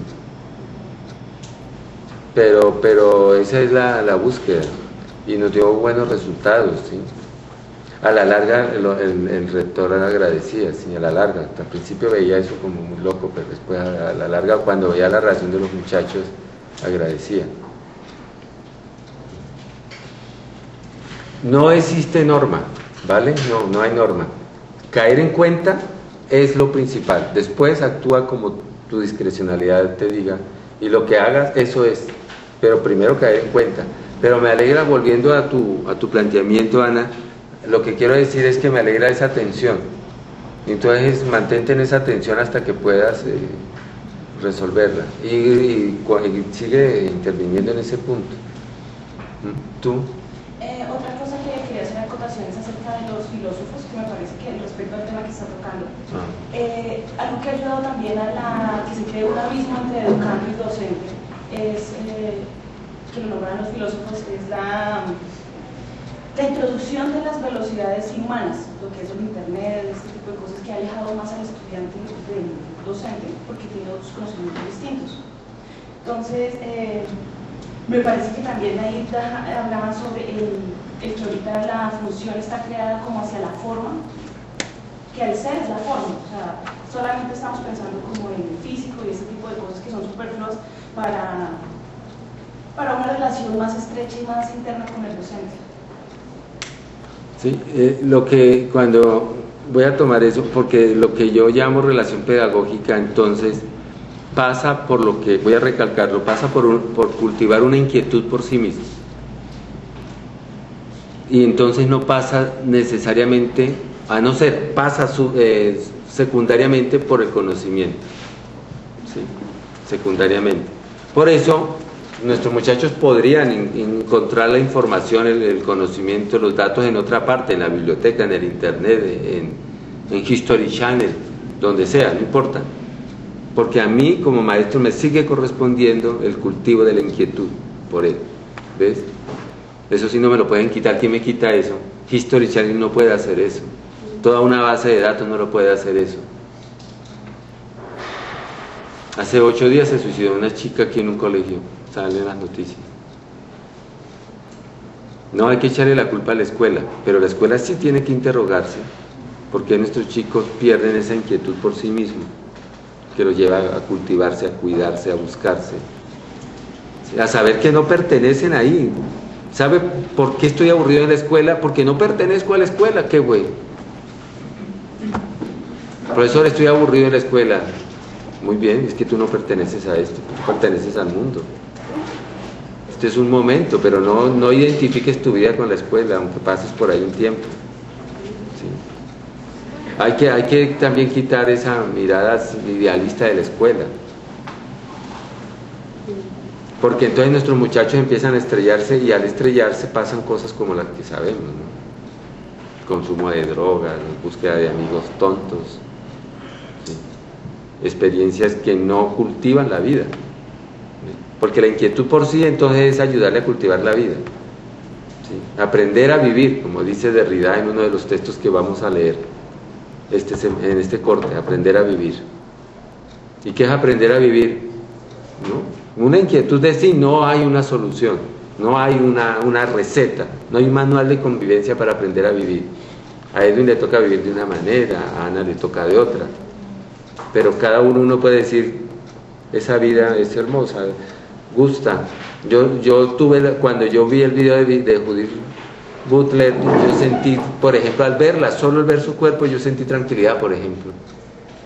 Pero esa es la búsqueda y nos dio buenos resultados, ¿sí? A la larga el rector agradecía, ¿sí? A la larga, al principio veía eso como muy loco, pero después a la larga, cuando veía la reacción de los muchachos, agradecía. No existe norma, ¿vale? No hay norma. Caer en cuenta es lo principal. Después actúa como tu discrecionalidad te diga, y lo que hagas, eso es. Pero primero caer en cuenta. Pero me alegra, volviendo a tu planteamiento, Ana, lo que quiero decir es que me alegra esa atención. Entonces mantente en esa atención hasta que puedas resolverla. Y sigue interviniendo en ese punto. ¿Tú? Otra cosa que quería hacer acotaciones acerca de los filósofos, que me parece que respecto al tema que está tocando, algo que ha ayudado también a que se cree un abismo entre educando y docente es, que lo nombran los filósofos, es la introducción de las velocidades inhumanas, lo que es el internet, este tipo de cosas que ha alejado más al estudiante del docente porque tiene otros conocimientos distintos. Entonces, me parece que también ahí hablaban sobre el que ahorita la función está creada como hacia la forma, que al ser es la forma, o sea, solamente estamos pensando como en el físico y ese tipo de cosas que son superfluas para una relación más estrecha y más interna con el docente. Sí, lo que cuando voy a tomar eso, porque lo que yo llamo relación pedagógica, entonces pasa por lo que, voy a recalcarlo, pasa por cultivar una inquietud por sí mismo. Y entonces no pasa necesariamente, a no ser, pasa secundariamente por el conocimiento. ¿Sí? Secundariamente. Por eso, nuestros muchachos podrían encontrar la información, el conocimiento, los datos en otra parte, en la biblioteca, en el internet, en History Channel, donde sea, no importa. porque a mí como maestro me sigue correspondiendo el cultivo de la inquietud por él, ¿ves? Eso sí no me lo pueden quitar. ¿Quién me quita eso? History Channel no puede hacer eso, toda una base de datos no lo puede hacer eso. Hace 8 días se suicidó una chica aquí en un colegio, salen las noticias. No hay que echarle la culpa a la escuela, pero la escuela sí tiene que interrogarse por qué nuestros chicos pierden esa inquietud por sí mismos, que los lleva a cultivarse, a cuidarse, a buscarse, a saber que no pertenecen ahí. ¿Sabe por qué estoy aburrido en la escuela? Porque no pertenezco a la escuela. ¡Qué güey! Profesor, estoy aburrido en la escuela. Muy bien, es que tú no perteneces a esto, tú perteneces al mundo. Este es un momento, pero no identifiques tu vida con la escuela, aunque pases por ahí un tiempo. ¿Sí? Hay que también quitar esa mirada idealista de la escuela. Porque entonces nuestros muchachos empiezan a estrellarse y al estrellarse pasan cosas como las que sabemos, ¿no? Consumo de drogas, búsqueda de amigos tontos, ¿sí? Experiencias que no cultivan la vida. Porque la inquietud por sí entonces es ayudarle a cultivar la vida, ¿sí? Aprender a vivir, como dice Derrida en uno de los textos que vamos a leer en este corte, aprender a vivir. ¿Y qué es aprender a vivir? ¿No? Una inquietud de sí, no hay una solución, no hay una receta, no hay un manual de convivencia para aprender a vivir. A Edwin le toca vivir de una manera, a Ana le toca de otra, pero cada uno puede decir, esa vida es hermosa, gusta. Yo tuve, cuando yo vi el video de Judith Butler, yo sentí, por ejemplo, al verla, solo al ver su cuerpo, yo sentí tranquilidad, por ejemplo.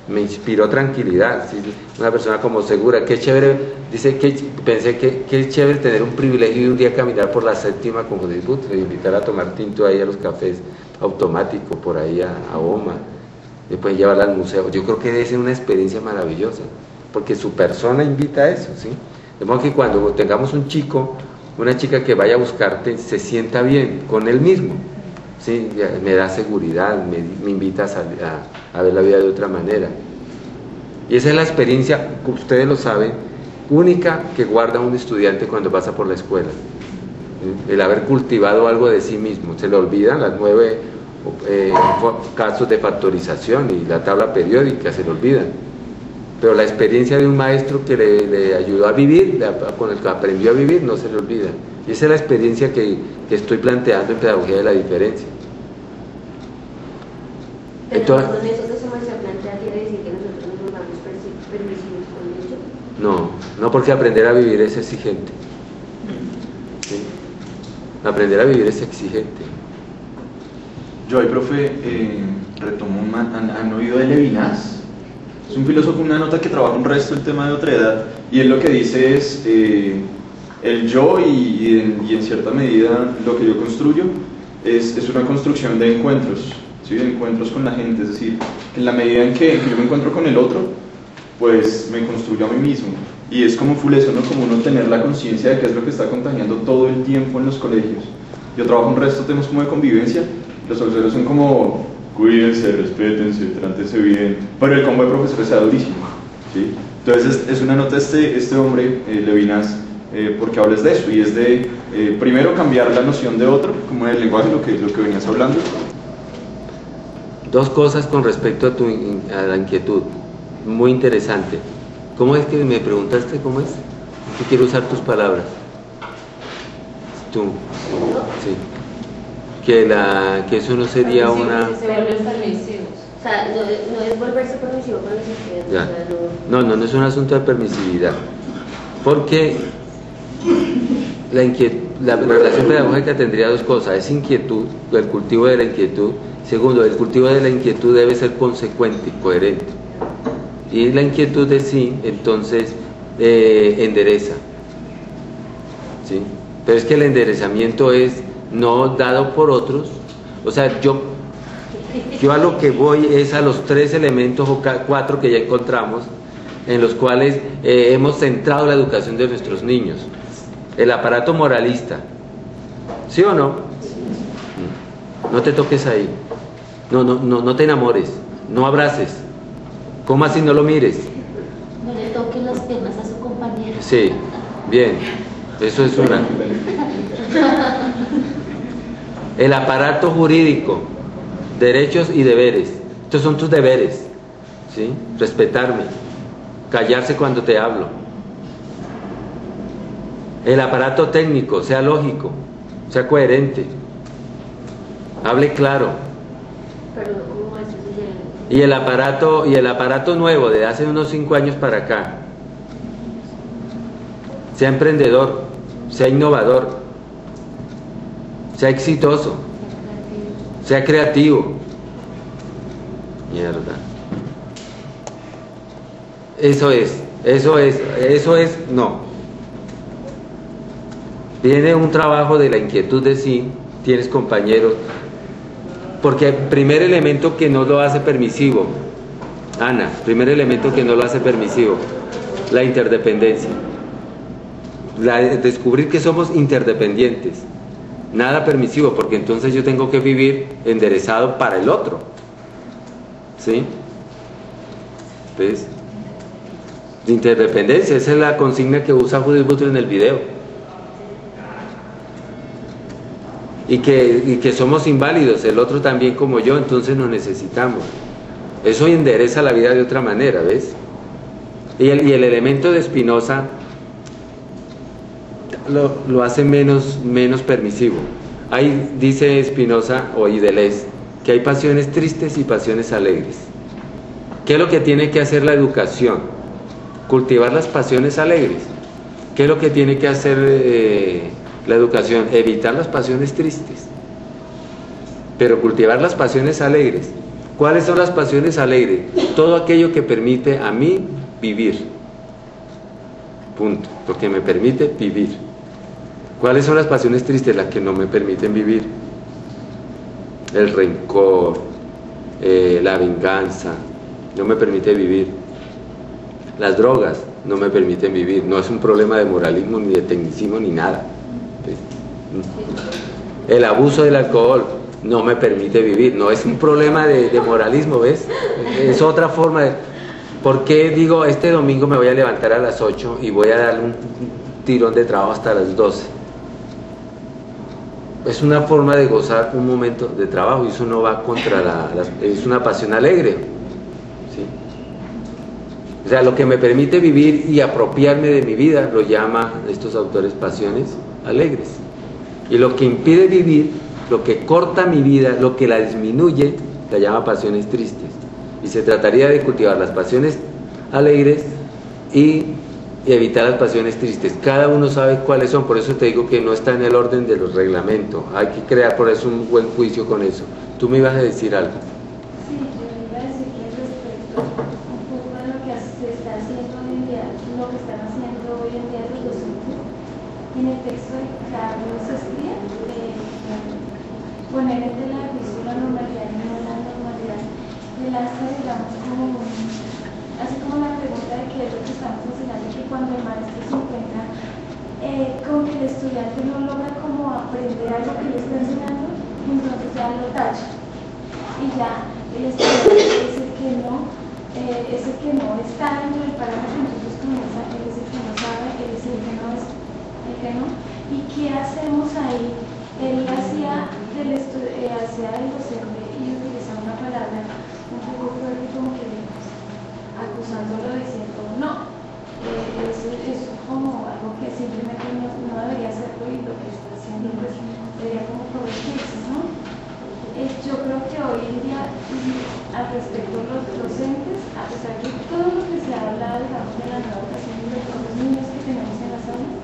Me inspiró tranquilidad, ¿sí? Una persona como segura, qué chévere, dice que pensé que qué chévere tener un privilegio de un día caminar por la séptima con Judith Butler, invitar a tomar tinto ahí a los cafés automáticos, por ahí a OMA, después llevarla al museo. Yo creo que debe ser una experiencia maravillosa, porque su persona invita a eso, ¿sí? De modo que cuando tengamos un chico, una chica que vaya a buscarte, se sienta bien con él mismo, ¿sí? Me da seguridad, me invita a ver la vida de otra manera. Y esa es la experiencia, ustedes lo saben, única que guarda un estudiante cuando pasa por la escuela. El haber cultivado algo de sí mismo. Se le olvidan las 9 casos de factorización y la tabla periódica, se le olvidan. Pero la experiencia de un maestro que le ayudó a vivir, con el que aprendió a vivir, no se le olvida. Y esa es la experiencia que estoy planteando en Pedagogía de la Diferencia. Pero Entonces, con eso que se muestra plantea, ¿quiere decir que nosotros nos volvamos permisivos con ello? No, porque aprender a vivir es exigente. ¿Sí? Aprender a vivir es exigente. Yo ahí, profe, retomo ¿han oído de Levinas? Es un filósofo, una nota que trabaja un resto el tema de otredad, y él lo que dice es el yo y en cierta medida lo que yo construyo es una construcción de encuentros, ¿sí? De encuentros con la gente, es decir, en la medida en que yo me encuentro con el otro, pues me construyo a mí mismo, y es como full eso, ¿no? Como uno tener la conciencia de qué es lo que está contagiando todo el tiempo en los colegios. Yo trabajo un resto de temas como de convivencia, los profesores son como cuídense, respétense, trátense bien, pero el combo de profesores sea durísimo, ¿sí? Entonces es una nota este hombre, Levinas, porque hablas de eso, y es de, primero, cambiar la noción de otro, como en el lenguaje, lo que venías hablando. Dos cosas con respecto a la inquietud, muy interesante. ¿Cómo es que me preguntaste cómo es? Que quiero usar tus palabras. Tú, sí. Que eso no sería una... Se vuelven permisivos. O sea, no es volverse permisivo con los estudiantes. Ya. O sea, No es un asunto de permisividad. Porque la relación pedagógica tendría dos cosas: es inquietud, el cultivo de la inquietud. Segundo, el cultivo de la inquietud debe ser consecuente, coherente. Y la inquietud de sí, entonces, endereza, ¿sí? Pero es que el enderezamiento es no dado por otros. O sea, yo a lo que voy es a los 3 elementos o 4 que ya encontramos, en los cuales hemos centrado la educación de nuestros niños. El aparato moralista, ¿sí o no? No te toques ahí, no te enamores, no abraces. ¿Cómo así no lo mires? No toque las piernas a su compañero. Sí, bien, eso es una. El aparato jurídico, derechos y deberes. Estos son tus deberes, ¿sí? Respetarme, callarse cuando te hablo. El aparato técnico, sea lógico, sea coherente, hable claro. Pero no como eso Y el aparato nuevo de hace unos 5 años para acá, sea emprendedor, sea innovador, sea exitoso, sea creativo. Mierda. Eso es, no. Viene un trabajo de la inquietud de sí, tienes compañeros, porque el primer elemento que no lo hace permisivo, Ana, primer elemento que no lo hace permisivo, la interdependencia. Descubrir que somos interdependientes, nada permisivo, porque entonces yo tengo que vivir enderezado para el otro, ¿sí? ¿Ves? Interdependencia, esa es la consigna que usa Judith Butler en el video. Y que somos inválidos, el otro también como yo, entonces nos necesitamos. Eso endereza la vida de otra manera, ¿ves? Y el elemento de Spinoza lo hace menos permisivo. Ahí dice Spinoza o Deleuze que hay pasiones tristes y pasiones alegres. ¿Qué es lo que tiene que hacer la educación? Cultivar las pasiones alegres. ¿Qué es lo que tiene que hacer la educación? Evitar las pasiones tristes, pero cultivar las pasiones alegres. ¿Cuáles son las pasiones alegres? Todo aquello que permite a mí vivir. Punto. Lo que me permite vivir. ¿Cuáles son las pasiones tristes? Las que no me permiten vivir. El rencor, la venganza, no me permite vivir. Las drogas no me permiten vivir. No es un problema de moralismo, ni de tecnicismo, ni nada. El abuso del alcohol no me permite vivir. No es un problema de moralismo, ¿ves? Es otra forma de... ¿Por qué digo, este domingo me voy a levantar a las 8 y voy a darle un tirón de trabajo hasta las 12? Es una forma de gozar un momento de trabajo y eso no va contra es una pasión alegre, ¿sí? O sea, lo que me permite vivir y apropiarme de mi vida lo llama estos autores pasiones alegres. Y lo que impide vivir, lo que corta mi vida, lo que la disminuye, la llama pasiones tristes. Y se trataría de cultivar las pasiones alegres y evitar las pasiones tristes. Cada uno sabe cuáles son, por eso te digo que no está en el orden de los reglamentos. Hay que crear por eso un buen juicio con eso. Tú me ibas a decir algo. Sí, yo iba a decir que respecto un poco a lo que se está haciendo hoy en día, lo que están haciendo hoy en día los docentes, en el texto de Carlos Escría, poner en tela de juicio la normalidad y no la normalidad. Él hace, digamos, así como la pregunta de qué es lo que estamos enseñando, que cuando el maestro se encuentra con que el estudiante no logra como aprender algo que le está enseñando, entonces ya lo tacha. Y ya el estudiante es el que no está dentro del parámetro, entonces comienza, él es el que no sabe, él es el que no es, el que no. ¿Y qué hacemos ahí? Él hacía del docente y utilizaba una palabra un poco fuerte, como que acusándolo diciendo no, eso es como algo que simplemente no debería hacerlo y lo que está haciendo pues debería como corregirse, ¿no? Yo creo que hoy en día al respecto de los docentes, a pesar de todo lo que se ha hablado, digamos, de la nueva educación y de todos los niños que tenemos en las aulas,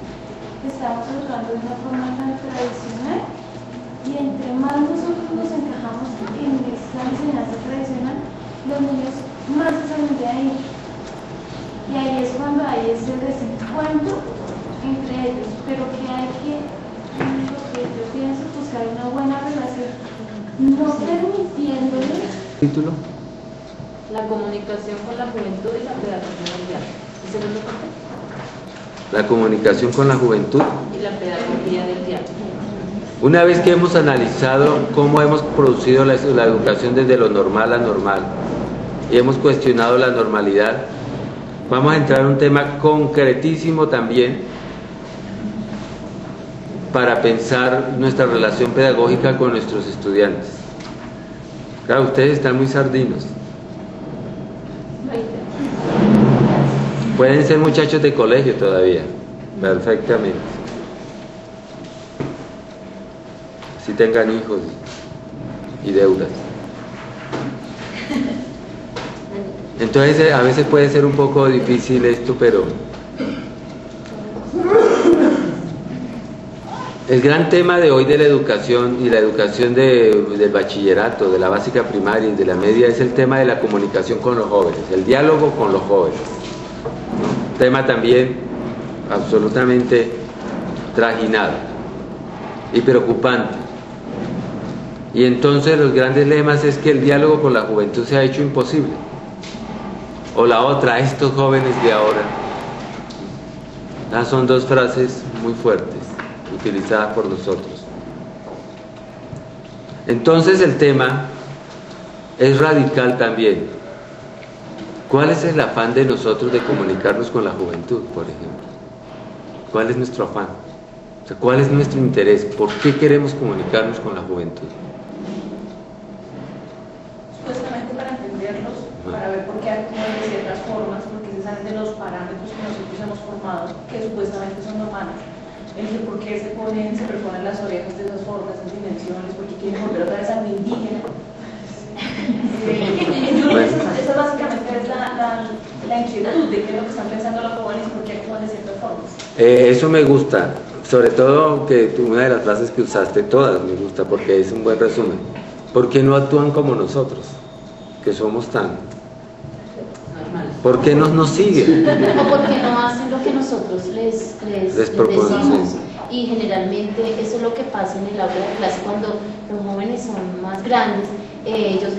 estamos educando de una forma tan tradicional y entre más nosotros nos encajamos en esta enseñanza tradicional, los niños más se salen de ahí. Y ahí es cuando hay ese desencuentro entre ellos, pero que hay que, lo que yo pienso, buscar una buena relación, no permitiéndoles. ¿Título? La comunicación con la juventud y la pedagogía del diálogo. ¿El segundo parte? La comunicación con la juventud Y la pedagogía del diálogo. Una vez que hemos analizado cómo hemos producido la educación desde lo normal a normal y hemos cuestionado la normalidad, Vamos a entrar a un tema concretísimo también para pensar nuestra relación pedagógica con nuestros estudiantes. Claro, ustedes están muy sardinos. Pueden ser muchachos de colegio todavía, perfectamente. Si tengan hijos y deudas. Entonces a veces puede ser un poco difícil esto, pero el gran tema de hoy de la educación y la educación del bachillerato, de la básica primaria y de la media es el tema de la comunicación con los jóvenes, el diálogo con los jóvenes, ¿no? Tema también absolutamente trajinado y preocupante. Y entonces los grandes lemas es que el diálogo con la juventud se ha hecho imposible. O la otra, estos jóvenes de ahora. Son dos frases muy fuertes utilizadas por nosotros. Entonces el tema es radical también. ¿Cuál es el afán de nosotros de comunicarnos con la juventud, por ejemplo? ¿Cuál es nuestro afán? O sea, ¿cuál es nuestro interés? ¿Por qué queremos comunicarnos con la juventud? Supuestamente para entenderlos, para ver por qué actúan de ciertas formas, porque se salen de los parámetros que nosotros hemos formado, que supuestamente son normales. El de por qué se proponen las orejas de esas formas, esas dimensiones, porque quieren volver otra vez a lo indígena. Esa básicamente es la inquietud de qué es lo que están pensando los jóvenes y por qué actúan de ciertas formas. Eso me gusta, sobre todo que una de las frases que usaste, todas me gusta, porque es un buen resumen. ¿Por qué no actúan como nosotros, que somos tan? ¿Por qué nos siguen? O porque no hacen lo que nosotros les decimos. Y generalmente eso es lo que pasa en el aula de clase cuando los jóvenes son más grandes. Ellos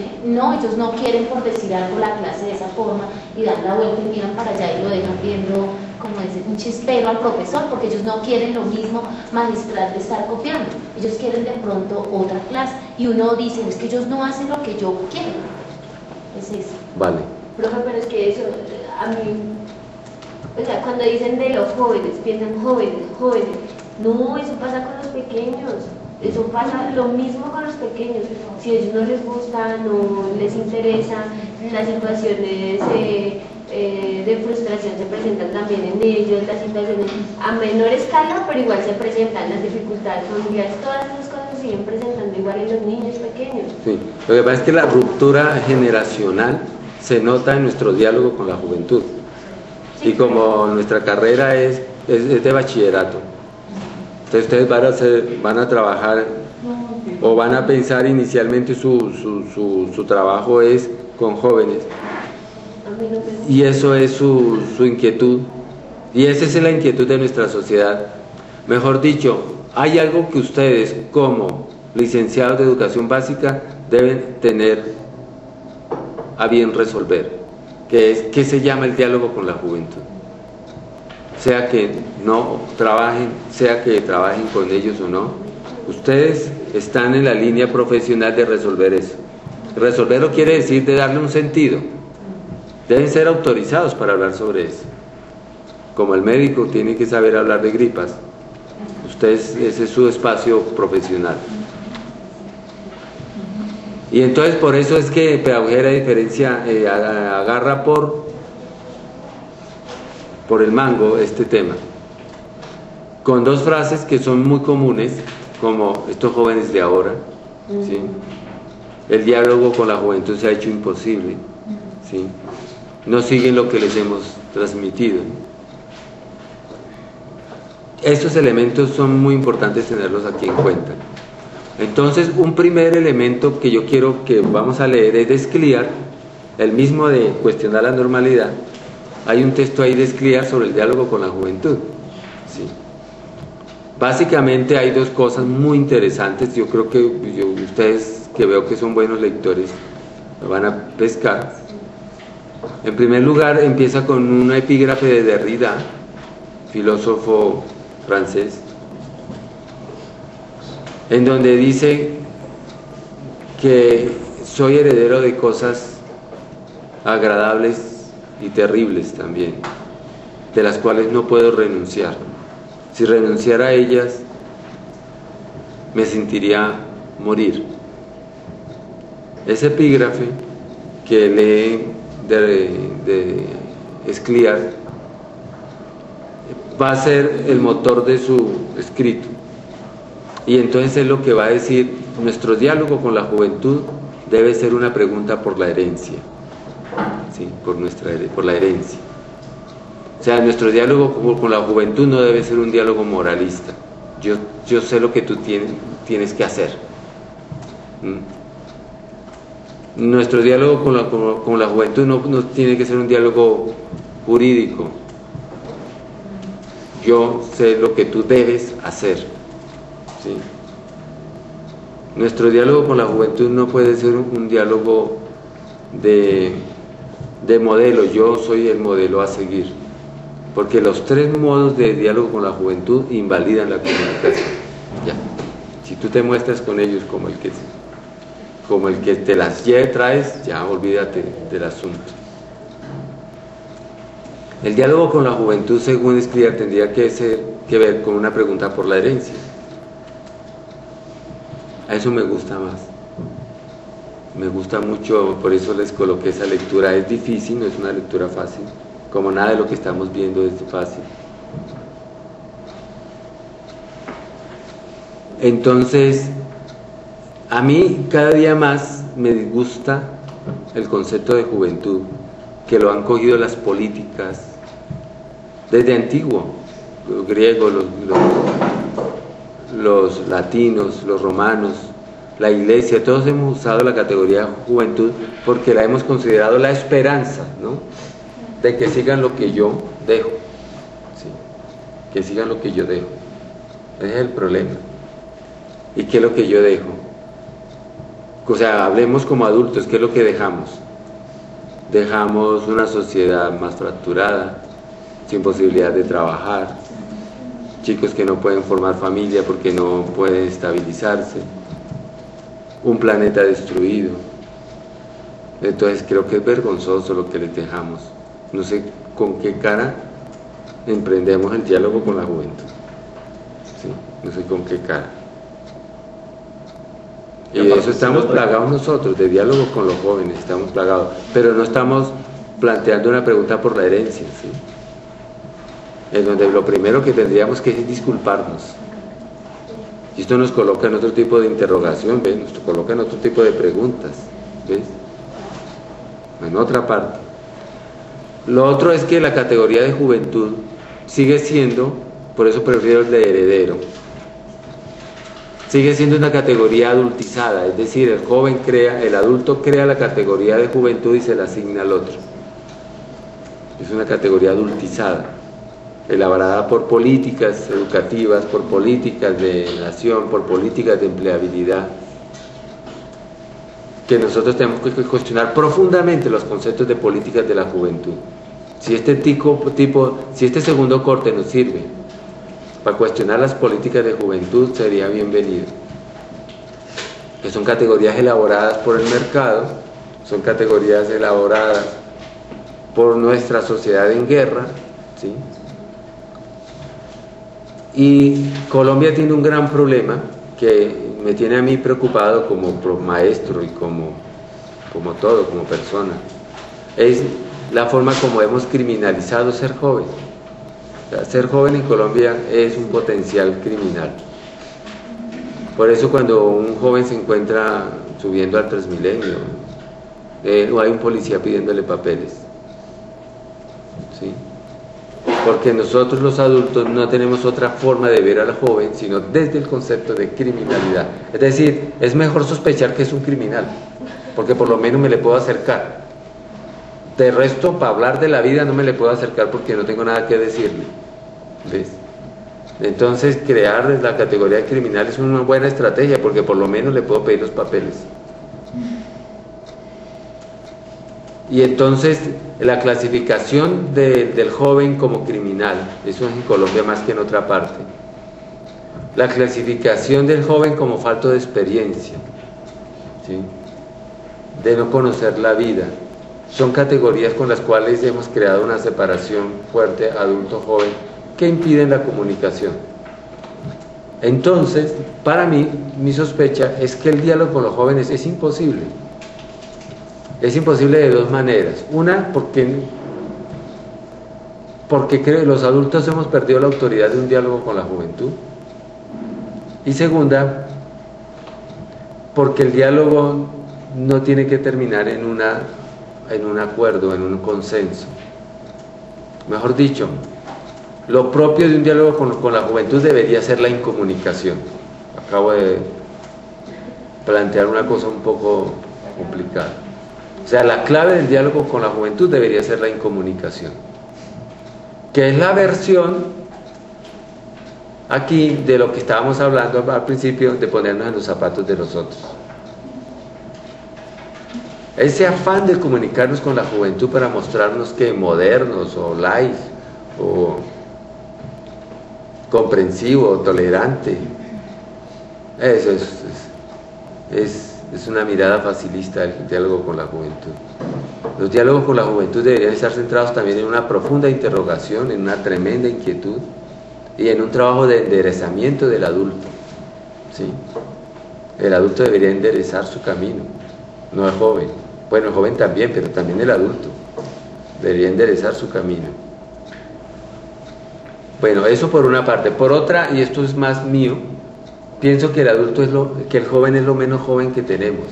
no quieren, por decir algo, la clase de esa forma y dan la vuelta y miran para allá y lo dejan viendo como un chispero al profesor, porque ellos no quieren lo mismo magistral de estar copiando. Ellos quieren de pronto otra clase y uno dice, es que ellos no hacen lo que yo quiero. Es eso. Vale. Profe, pero es que eso, a mí, o sea, cuando dicen de los jóvenes, piensan jóvenes. No, eso pasa con los pequeños. Eso pasa lo mismo con los pequeños. Si a ellos no les gusta, no les interesa, las situaciones de frustración se presentan también en ellos, las situaciones a menor escala, pero igual se presentan, las dificultades familiares, todas esas cosas se siguen presentando igual en los niños pequeños. Sí, lo que pasa es que la ruptura generacional se nota en nuestro diálogo con la juventud. Y como nuestra carrera es de bachillerato, entonces ustedes van a trabajar o van a pensar inicialmente su trabajo es con jóvenes. Y eso es su inquietud. Y esa es la inquietud de nuestra sociedad. Mejor dicho, hay algo que ustedes como licenciados de educación básica deben tener a bien resolver, que es ¿qué se llama el diálogo con la juventud? Sea que no trabajen, sea que trabajen con ellos o no, ustedes están en la línea profesional de resolver eso. Resolverlo quiere decir de darle un sentido. Deben ser autorizados para hablar sobre eso. Como el médico tiene que saber hablar de gripas, ustedes, ese es su espacio profesional. Y entonces por eso es que Pedagogía de la Diferencia agarra por el mango este tema, con dos frases que son muy comunes, como estos jóvenes de ahora, ¿sí? El diálogo con la juventud se ha hecho imposible, ¿sí? No siguen lo que les hemos transmitido. Estos elementos son muy importantes tenerlos aquí en cuenta. Entonces, un primer elemento que yo quiero que vamos a leer es de Scliar, el mismo de cuestionar la normalidad. Hay un texto ahí de Scliar sobre el diálogo con la juventud, ¿sí? Básicamente hay dos cosas muy interesantes. Yo creo que ustedes, que veo que son buenos lectores, lo van a pescar. En primer lugar, empieza con una epígrafe de Derrida, filósofo francés, en donde dice que soy heredero de cosas agradables y terribles también, de las cuales no puedo renunciar. Si renunciara a ellas, me sentiría morir. Ese epígrafe que lee de Escliar va a ser el motor de su escrito, y entonces es lo que va a decir: nuestro diálogo con la juventud debe ser una pregunta por la herencia, ¿sí? por la herencia. O sea, nuestro diálogo con la juventud no debe ser un diálogo moralista. Yo sé lo que tú tienes que hacer. Nuestro diálogo con la juventud no tiene que ser un diálogo jurídico. Yo sé lo que tú debes hacer, ¿sí? Nuestro diálogo con la juventud no puede ser un diálogo de modelo. Yo soy el modelo a seguir, porque los tres modos de diálogo con la juventud invalidan la comunicación. Ya. Si tú te muestras con ellos como el que te las traes, ya olvídate del asunto. El diálogo con la juventud, según Escliar, tendría que ver con una pregunta por la herencia. A eso me gusta más. Me gusta mucho, por eso les coloqué esa lectura. Es difícil, no es una lectura fácil. Como nada de lo que estamos viendo es fácil. Entonces, a mí cada día más me disgusta el concepto de juventud, que lo han cogido las políticas desde antiguo, los griegos, los latinos, los romanos, la iglesia. Todos hemos usado la categoría juventud porque la hemos considerado la esperanza, ¿no?, de que sigan lo que yo dejo, ¿sí? Que sigan lo que yo dejo. Ese es el problema. ¿Y qué es lo que yo dejo? O sea, hablemos como adultos, ¿qué es lo que dejamos? Dejamos una sociedad más fracturada, sin posibilidad de trabajar, chicos que no pueden formar familia porque no pueden estabilizarse, un planeta destruido. Entonces creo que es vergonzoso lo que les dejamos. No sé con qué cara emprendemos el diálogo con la juventud, ¿sí? No sé con qué cara. Y de eso estamos plagados nosotros, de diálogo con los jóvenes, estamos plagados, pero no estamos planteando una pregunta por la herencia, ¿sí? En donde lo primero que tendríamos que es disculparnos. Y esto nos coloca en otro tipo de interrogación, ¿ves? Nos coloca en otro tipo de preguntas, ¿ves? En otra parte. Lo otro es que la categoría de juventud sigue siendo, por eso prefiero el de heredero, sigue siendo una categoría adultizada, es decir, el adulto crea la categoría de juventud y se la asigna al otro. Es una categoría adultizada, elaborada por políticas educativas, por políticas de nación, por políticas de empleabilidad, que nosotros tenemos que cuestionar profundamente los conceptos de políticas de la juventud. Si este segundo corte nos sirve para cuestionar las políticas de juventud, sería bienvenido. Que son categorías elaboradas por el mercado, son categorías elaboradas por nuestra sociedad en guerra, ¿sí? Y Colombia tiene un gran problema que me tiene a mí preocupado como maestro y como todo, como persona. Es la forma como hemos criminalizado ser joven. O sea, ser joven en Colombia es un potencial criminal. Por eso cuando un joven se encuentra subiendo al Transmilenio, o hay un policía pidiéndole papeles, ¿sí? Porque nosotros los adultos no tenemos otra forma de ver al joven sino desde el concepto de criminalidad. Es decir, es mejor sospechar que es un criminal, porque por lo menos me le puedo acercar. De resto, para hablar de la vida no me le puedo acercar porque no tengo nada que decirle, ¿ves? Entonces crear la categoría de criminal es una buena estrategia porque por lo menos le puedo pedir los papeles. Y entonces la clasificación del joven como criminal, eso es en Colombia más que en otra parte. La clasificación del joven como falto de experiencia, ¿sí? De no conocer la vida, son categorías con las cuales hemos creado una separación fuerte adulto-joven que impiden la comunicación. Entonces, para mí, mi sospecha es que el diálogo con los jóvenes es imposible. Es imposible de dos maneras. Una, porque los adultos hemos perdido la autoridad de un diálogo con la juventud. Y segunda, porque el diálogo no tiene que terminar en un acuerdo, en un consenso. Mejor dicho, lo propio de un diálogo con la juventud debería ser la incomunicación. Acabo de plantear una cosa un poco complicada. O sea, la clave del diálogo con la juventud debería ser la incomunicación, que es la versión aquí de lo que estábamos hablando al principio, de ponernos en los zapatos de los otros. Ese afán de comunicarnos con la juventud para mostrarnos que modernos o light o comprensivo o tolerante, eso es una mirada facilista del diálogo con la juventud. Los diálogos con la juventud deberían estar centrados también en una profunda interrogación, en una tremenda inquietud y en un trabajo de enderezamiento del adulto, ¿sí? El adulto debería enderezar su camino, no el joven. Bueno, el joven también, pero también el adulto debería enderezar su camino. Bueno, eso por una parte. Por otra, y esto es más mío, pienso que el joven es lo menos joven que tenemos.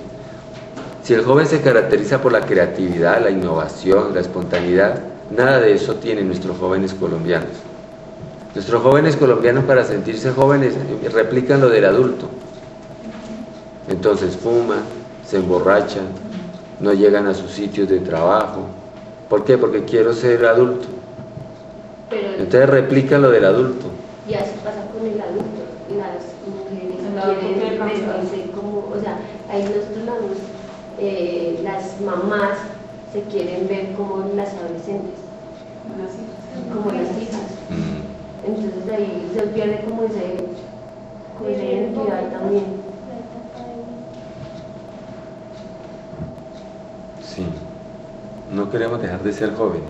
Si el joven se caracteriza por la creatividad, la innovación, la espontaneidad, nada de eso tienen nuestros jóvenes colombianos. Nuestros jóvenes colombianos, para sentirse jóvenes, replican lo del adulto. Entonces fuman, se emborrachan, no llegan a sus sitios de trabajo. ¿Por qué? Porque quiero ser adulto. Entonces replican lo del adulto. Y así pasa con el adulto. Las mujeres quieren verse como, o sea, ahí nosotros las mamás se quieren ver como las adolescentes, como las hijas. Entonces ahí se pierde como esa identidad también. Sí, no queremos dejar de ser jóvenes.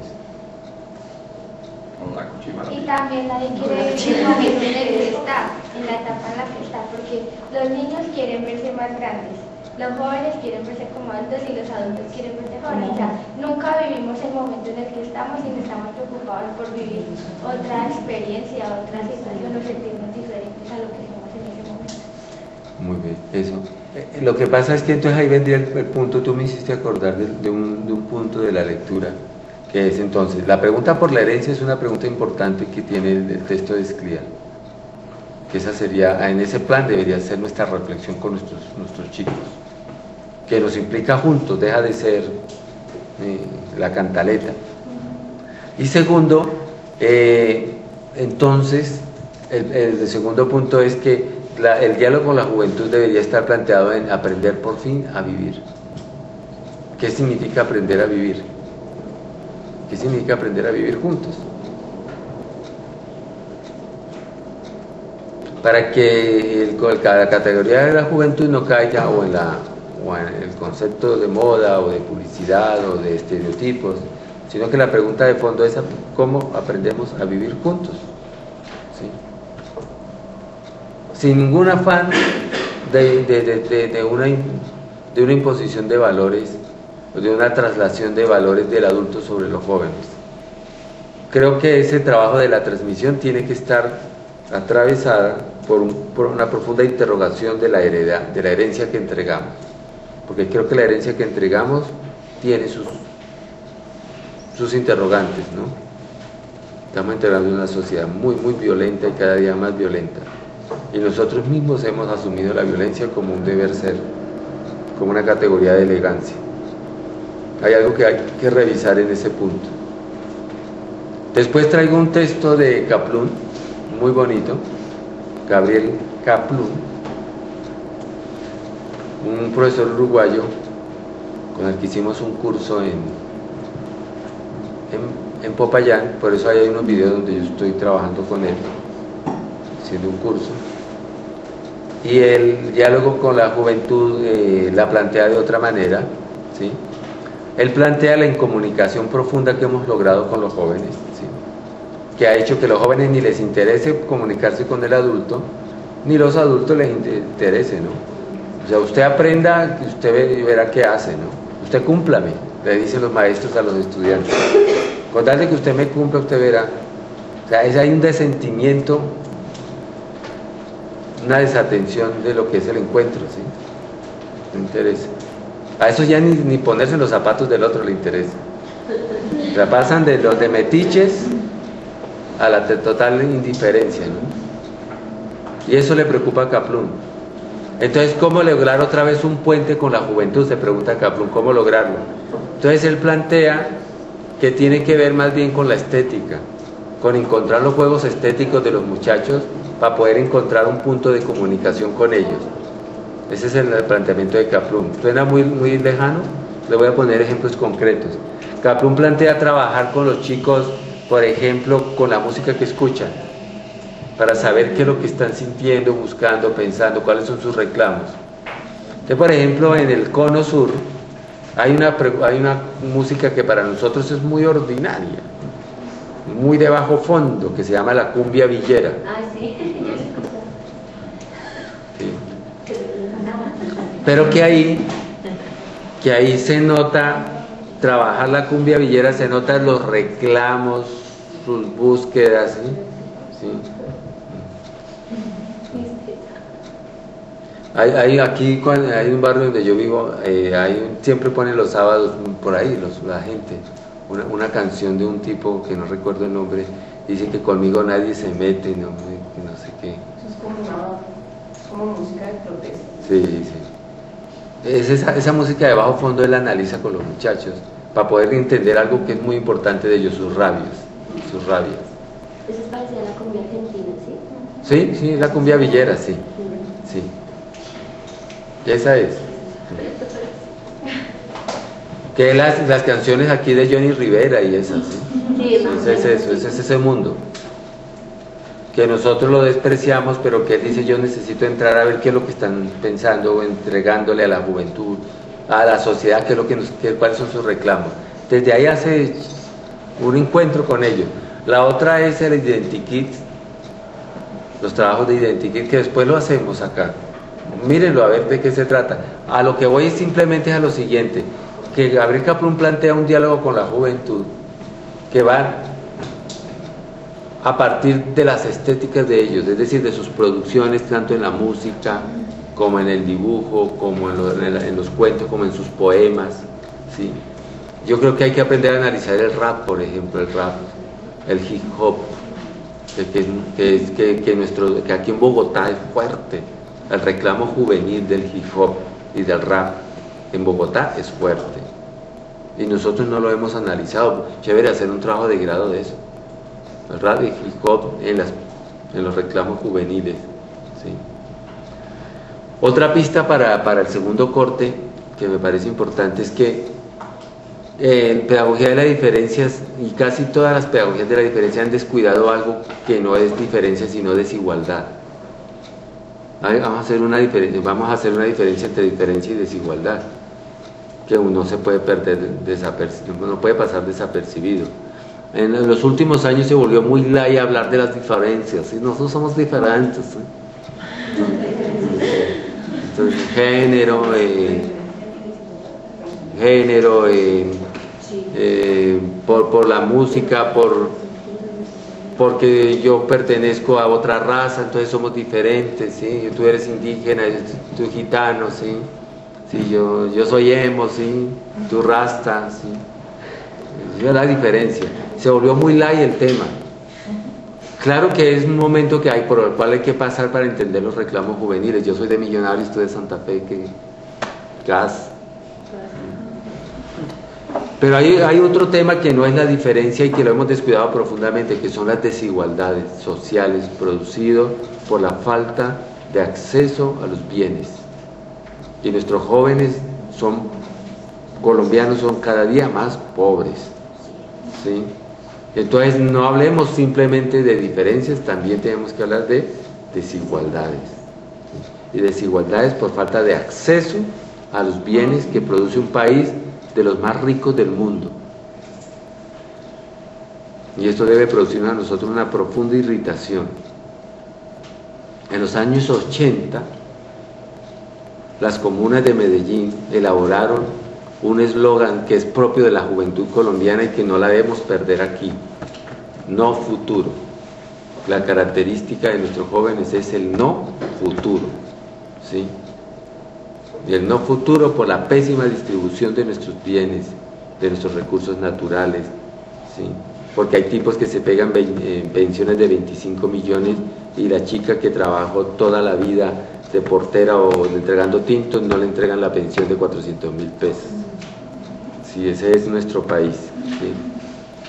Y también nadie quiere vivir el momento en el que está, en la etapa en la que está, porque los niños quieren verse más grandes, los jóvenes quieren verse como adultos y los adultos quieren verse jóvenes. O sea, nunca vivimos el momento en el que estamos y estamos preocupados por vivir otra experiencia, otra situación o sentirnos diferentes a lo que somos en ese momento. Muy bien, eso. Lo que pasa es que entonces ahí vendría el punto, tú me hiciste acordar de un punto de la lectura, que es entonces, la pregunta por la herencia es una pregunta importante que tiene el texto de Escrial, que esa sería, en ese plan debería ser nuestra reflexión con nuestros chicos, que nos implica juntos, deja de ser la cantaleta. Y segundo, entonces, el segundo punto es que el diálogo con la juventud debería estar planteado en aprender por fin a vivir. ¿Qué significa aprender a vivir? ¿Qué significa aprender a vivir juntos? Para que la categoría de la juventud no caiga o en el concepto de moda o de publicidad o de estereotipos, sino que la pregunta de fondo es ¿cómo aprendemos a vivir juntos? ¿Sí? Sin ningún afán de una imposición de valores, de una traslación de valores del adulto sobre los jóvenes. Creo que ese trabajo de la transmisión tiene que estar atravesada por una profunda interrogación de la herencia que entregamos, porque creo que la herencia que entregamos tiene sus interrogantes, ¿no? Estamos integrando una sociedad muy, muy violenta y cada día más violenta, y nosotros mismos hemos asumido la violencia como un deber ser, como una categoría de elegancia. Hay algo que hay que revisar en ese punto. Después traigo un texto de Kaplun, muy bonito, Gabriel Kaplun, un profesor uruguayo con el que hicimos un curso en Popayán, por eso hay unos videos donde yo estoy trabajando con él, haciendo un curso. Y el diálogo con la juventud la plantea de otra manera, ¿sí? Él plantea la incomunicación profunda que hemos logrado con los jóvenes, ¿sí? Que ha hecho que los jóvenes ni les interese comunicarse con el adulto, ni los adultos les interese, ¿no? O sea, usted aprenda, usted verá qué hace, ¿no? Usted cúmplame, le dicen los maestros a los estudiantes. Con tal de que usted me cumpla, usted verá. O sea, hay un desentimiento, una desatención de lo que es el encuentro, ¿sí? No interesa. A eso ya ni ponerse en los zapatos del otro le interesa. O sea, pasan de los de metiches a la total indiferencia, ¿no? Y eso le preocupa a Kaplún. Entonces, ¿cómo lograr otra vez un puente con la juventud? Se pregunta Kaplún, ¿cómo lograrlo? Entonces él plantea que tiene que ver más bien con la estética, con encontrar los juegos estéticos de los muchachos para poder encontrar un punto de comunicación con ellos. Ese es el planteamiento de Kaplún. ¿Suena muy lejano? Le voy a poner ejemplos concretos. Kaplún plantea trabajar con los chicos, por ejemplo, con la música que escuchan, para saber qué es lo que están sintiendo, buscando, pensando, cuáles son sus reclamos. Entonces, por ejemplo, en el Cono Sur hay una música que para nosotros es muy ordinaria, muy de bajo fondo, que se llama la cumbia villera. Ah, sí. Sí. Pero que ahí se nota, trabajar la cumbia villera, se notan los reclamos, sus búsquedas, ¿sí? Sí. Aquí hay un barrio donde yo vivo, siempre ponen los sábados por ahí la gente una canción de un tipo que no recuerdo el nombre, dice que conmigo nadie se mete, no sé qué. Eso es como música de protesta. Sí, sí. Esa música de bajo fondo él analiza con los muchachos para poder entender algo que es muy importante de ellos, sus rabias. Eso es parecida a la cumbia argentina, Sí, ¿sí? sí, la cumbia villera, sí. Sí. Esa es. Que las canciones aquí de Johnny Rivera y esas, ¿sí? Sí, Ese es ese mundo. Que nosotros lo despreciamos, pero que él dice, yo necesito entrar a ver qué es lo que están pensando, entregándole a la juventud, a la sociedad, cuáles son sus reclamos. Desde ahí hace un encuentro con ellos. La otra es el Identikit, los trabajos de Identikit, que después lo hacemos acá. Mírenlo a ver de qué se trata. A lo que voy simplemente es a lo siguiente, que Gabriel Kaplún plantea un diálogo con la juventud que va a partir de las estéticas de ellos, es decir, de sus producciones, tanto en la música como en el dibujo, como en los cuentos, como en sus poemas, ¿sí? Yo creo que hay que aprender a analizar el rap, por ejemplo, el hip hop, que aquí en Bogotá es fuerte. El reclamo juvenil del hip hop y del rap en Bogotá es fuerte. Y nosotros no lo hemos analizado. Chévere hacer un trabajo de grado de eso. El rap y el hip hop en los reclamos juveniles. ¿Sí? Otra pista para el segundo corte que me parece importante es que en pedagogía de las diferencias, y casi todas las pedagogías de la diferencia han descuidado algo que no es diferencia sino desigualdad. Vamos a hacer una diferencia entre diferencia y desigualdad, que uno se puede no puede pasar desapercibido. En los últimos años se volvió muy light hablar de las diferencias, ¿sí? Nosotros somos diferentes, ¿sí? Entonces, género, por la música, porque yo pertenezco a otra raza, entonces somos diferentes, ¿sí? Tú eres indígena, tú gitano, ¿sí? Sí, yo soy emo, ¿sí? Tú rasta, ¿sí? Es la diferencia. Se volvió muy light el tema. Claro que es un momento por el cual hay que pasar para entender los reclamos juveniles. Yo soy de Millonarios, tú de Santa Fe, gas. Pero hay otro tema que no es la diferencia y que lo hemos descuidado profundamente, que son las desigualdades sociales producidas por la falta de acceso a los bienes. Y nuestros jóvenes colombianos son cada día más pobres, ¿sí? Entonces no hablemos simplemente de diferencias, también tenemos que hablar de desigualdades, ¿sí? Y desigualdades por falta de acceso a los bienes que produce un país de los más ricos del mundo. Y esto debe producir a nosotros una profunda irritación. En los años 80, las comunas de Medellín elaboraron un eslogan que es propio de la juventud colombiana y que no la debemos perder aquí: no futuro. La característica de nuestros jóvenes es el no futuro, ¿sí? Y el no futuro por la pésima distribución de nuestros bienes, de nuestros recursos naturales, ¿sí? Porque hay tipos que se pegan pensiones de 25 millones y la chica que trabajó toda la vida de portera o entregando tintos no le entregan la pensión de 400.000 pesos. Sí, ese es nuestro país, ¿sí?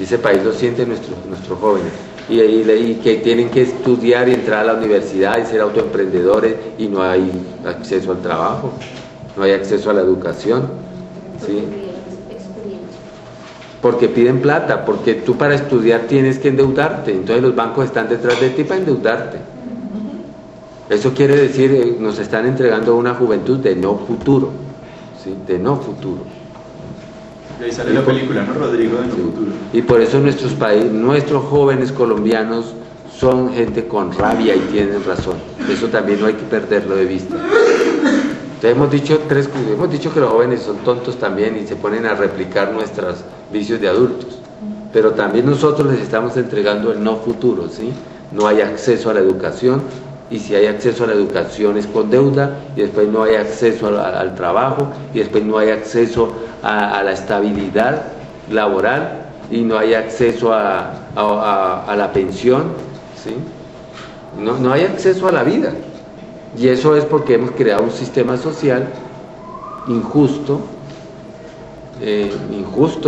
Y ese país lo sienten nuestros jóvenes y que tienen que estudiar y entrar a la universidad y ser autoemprendedores y no hay acceso al trabajo, no hay acceso a la educación, ¿sí? Porque piden plata, porque tú para estudiar tienes que endeudarte, entonces los bancos están detrás de ti para endeudarte. Eso quiere decir, nos están entregando una juventud de no futuro, ¿sí? De no futuro. Y ahí sale la película, ¿no, Rodrigo? De no futuro. Y por eso nuestros jóvenes colombianos son gente con rabia y tienen razón. Eso también no hay que perderlo de vista. Entonces hemos dicho que los jóvenes son tontos también y se ponen a replicar nuestros vicios de adultos. Pero también nosotros les estamos entregando el no futuro, ¿sí? No hay acceso a la educación, y si hay acceso a la educación es con deuda, y después no hay acceso al trabajo, y después no hay acceso a la estabilidad laboral, y no hay acceso a la pensión, ¿sí? No hay acceso a la vida. Y eso es porque hemos creado un sistema social injusto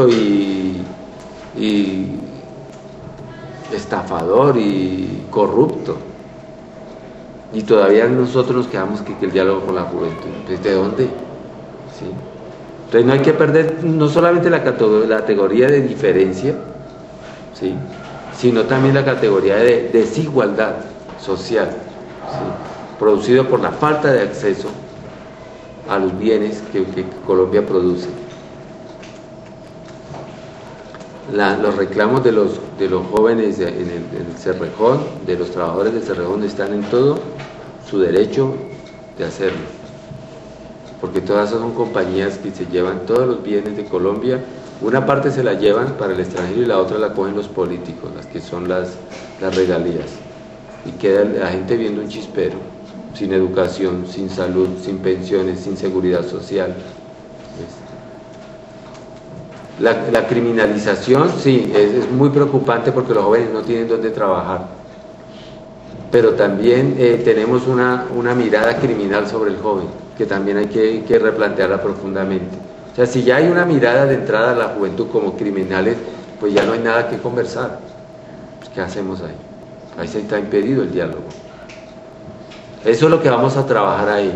y estafador y corrupto. Y todavía nosotros nos quedamos que el diálogo con la juventud. Entonces, ¿de dónde? ¿Sí? Entonces no hay que perder no solamente la categoría de diferencia, ¿sí? Sino también la categoría de desigualdad social, ¿sí? Producido por la falta de acceso a los bienes que Colombia produce. Los reclamos de los jóvenes en el Cerrejón, de los trabajadores del Cerrejón, están en todo su derecho de hacerlo, porque todas esas son compañías que se llevan todos los bienes de Colombia. Una parte se la llevan para el extranjero y la otra la cogen los políticos, las que son las regalías, y queda la gente viendo un chispero, sin educación, sin salud, sin pensiones, sin seguridad social. La criminalización, sí, es muy preocupante porque los jóvenes no tienen dónde trabajar, pero también tenemos una mirada criminal sobre el joven, que también hay que replantearla profundamente. O sea, si ya hay una mirada de entrada a la juventud como criminales, pues ya no hay nada que conversar. ¿Qué hacemos ahí? Ahí se está impedido el diálogo. Eso es lo que vamos a trabajar ahí.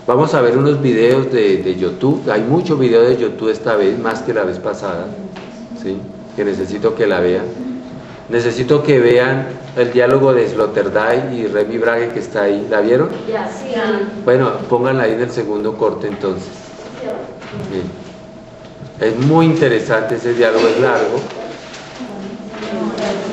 Vamos a ver unos videos de YouTube. Hay muchos videos de YouTube esta vez, más que la vez pasada, ¿sí? Que necesito que la vean. Necesito que vean el diálogo de Sloterdijk y Remy Brague que está ahí. ¿La vieron? Ya, sí. Bueno, pónganla ahí en el segundo corte entonces. Bien. Es muy interesante ese diálogo, es largo.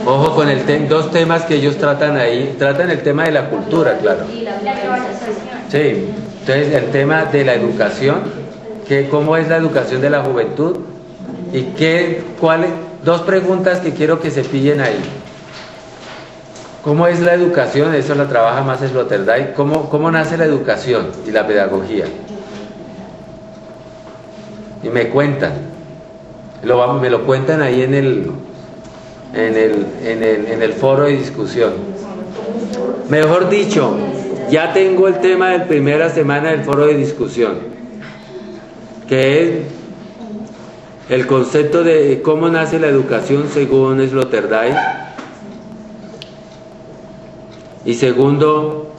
Ojo con dos temas que ellos tratan ahí. Tratan el tema de la cultura, claro. Y la globalización. Sí, entonces el tema de la educación, cómo es la educación de la juventud y cuáles, dos preguntas que quiero que se pillen ahí. ¿Cómo es la educación? Eso la trabaja más Sloterdijk. ¿Cómo nace la educación y la pedagogía? Y me cuentan, me lo cuentan ahí en el foro de discusión. Mejor dicho, ya tengo el tema de la primera semana del foro de discusión, que es el concepto de cómo nace la educación según Sloterdijk, y segundo,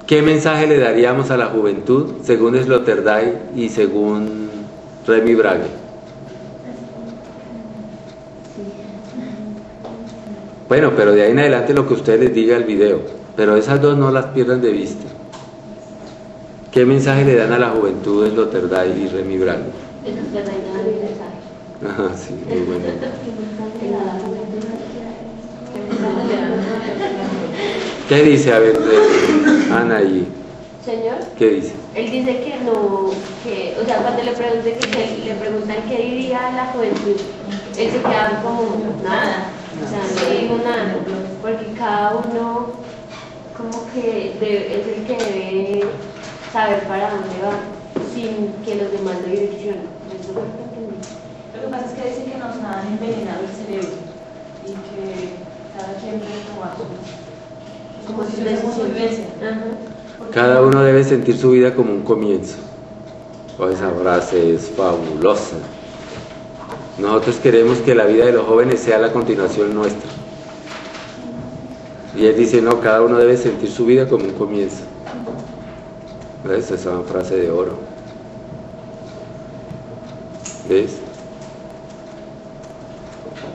qué mensaje le daríamos a la juventud según Sloterdijk y según Remy Brague. Bueno, pero de ahí en adelante lo que usted les diga el video, pero esas dos no las pierdan de vista. ¿Qué mensaje le dan a la juventud Sloterdijk y Remy Brague? Ajá, sí, muy bueno. ¿Qué dice? A ver, Ana y... Señor, ¿Qué dice? él dice que no, que, o sea, cuando le preguntan qué diría la juventud, él se queda como nada, o sea, no digo nada, porque cada uno como que es el que debe saber para dónde va, sin que los demás lo direccionen. Eso es lo que entendí. Lo que pasa es que dicen que nos han envenenado el cerebro y que cada quien debe tomar como si fuese vivencia. Cada uno debe sentir su vida como un comienzo. Oh, esa frase es fabulosa. Nosotros queremos que la vida de los jóvenes sea la continuación nuestra. Y él dice, no, cada uno debe sentir su vida como un comienzo. ¿Ves? Esa es una frase de oro. ¿Ves?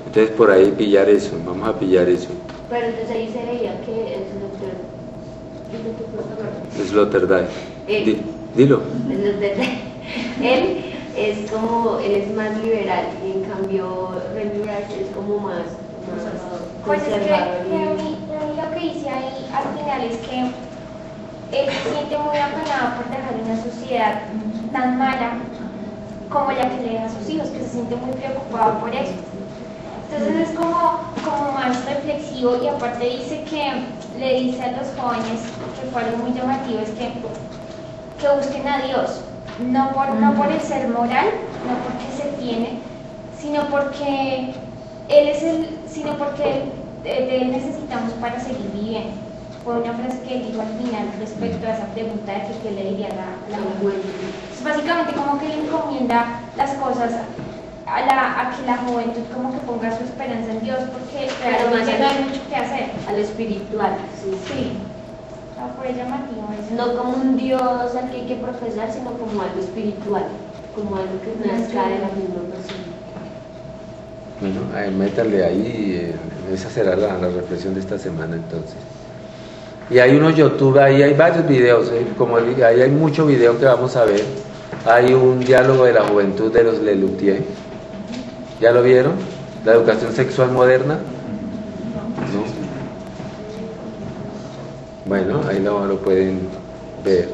Entonces por ahí pillar eso, vamos a pillar eso. Pero entonces ahí se veía que el Sloterdijk. Dilo. Él es como, él es más liberal y en cambio Remy Rice es como más Pues es que conservador. lo que dice ahí al final es que él se siente muy apenado por dejar una sociedad tan mala como la que le deja a sus hijos, que se siente muy preocupado por eso. Entonces es como más reflexivo y aparte dice que le dice a los jóvenes, que fue algo muy llamativo, es que busquen a Dios, no por el ser moral, no porque se tiene, sino porque de él necesitamos para seguir viviendo. Fue una frase que él dijo al final respecto a esa pregunta de que qué le diría a la juventud. Básicamente como que le encomienda las cosas a que la juventud como que ponga su esperanza en Dios, porque realmente no hay mucho que hacer. A lo espiritual, Sí. Fue llamativo eso. no como un Dios al que hay que profesar, sino como algo espiritual, como algo que nazca de la misma persona. Bueno, ahí, métanle ahí, esa será la reflexión de esta semana entonces. Y hay unos YouTube, ahí hay varios videos, como dije, ahí hay mucho video que vamos a ver. Hay un diálogo de la juventud de los Lelutier. ¿Ya lo vieron? ¿La educación sexual moderna? ¿No? Bueno, ahí lo pueden ver.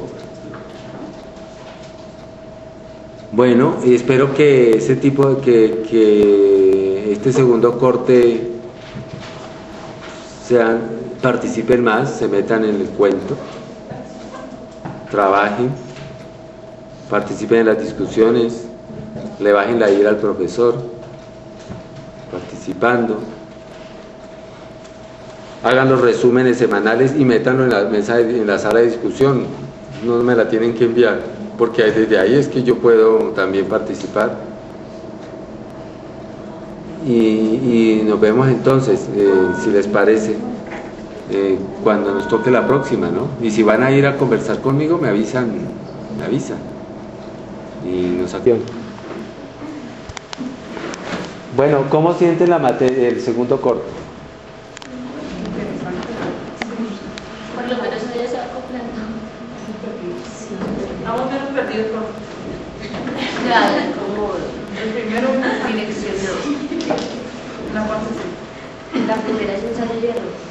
Bueno, y espero que ese tipo de que este segundo corte participen más, se metan en el cuento, trabajen, participen en las discusiones, le bajen la ira al profesor, participando, hagan los resúmenes semanales y métanlo en la mesa, en la sala de discusión. No me la tienen que enviar, porque desde ahí es que yo puedo también participar. Y nos vemos entonces, si les parece, cuando nos toque la próxima, ¿no? Y si van a ir a conversar conmigo, me avisan y nos activan. Bueno, ¿cómo sienten la materia, el segundo corte? Por lo menos ella se va acoplando. Vamos menos perdidos por Claro, como el primero direccionado. La parte C. la primera es un ensayo de error.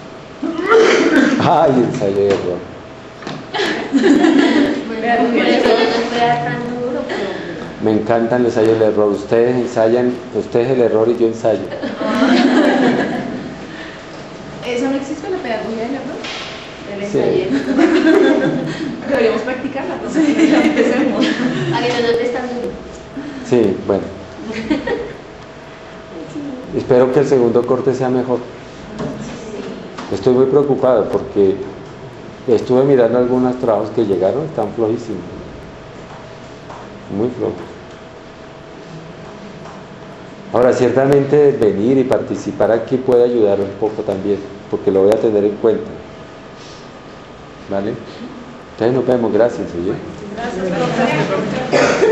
Ay, ensayo de error. Por eso no fue tan duro, pero... Me encantan los ensayos de error. Ustedes ensayan, ustedes el error y yo ensayo. ¿Eso no existe en la pedagogía del error? El Sí. ensayo. Deberíamos practicarla, entonces empecemos. A que no te están duro. Sí, bueno. Espero que el segundo corte sea mejor. Estoy muy preocupado porque estuve mirando algunos trabajos que llegaron, están flojísimos. Muy flojos. Ahora, ciertamente venir y participar aquí puede ayudar un poco también, porque lo voy a tener en cuenta. ¿Vale? Entonces nos vemos, gracias. ¿Sí? Gracias, profesor.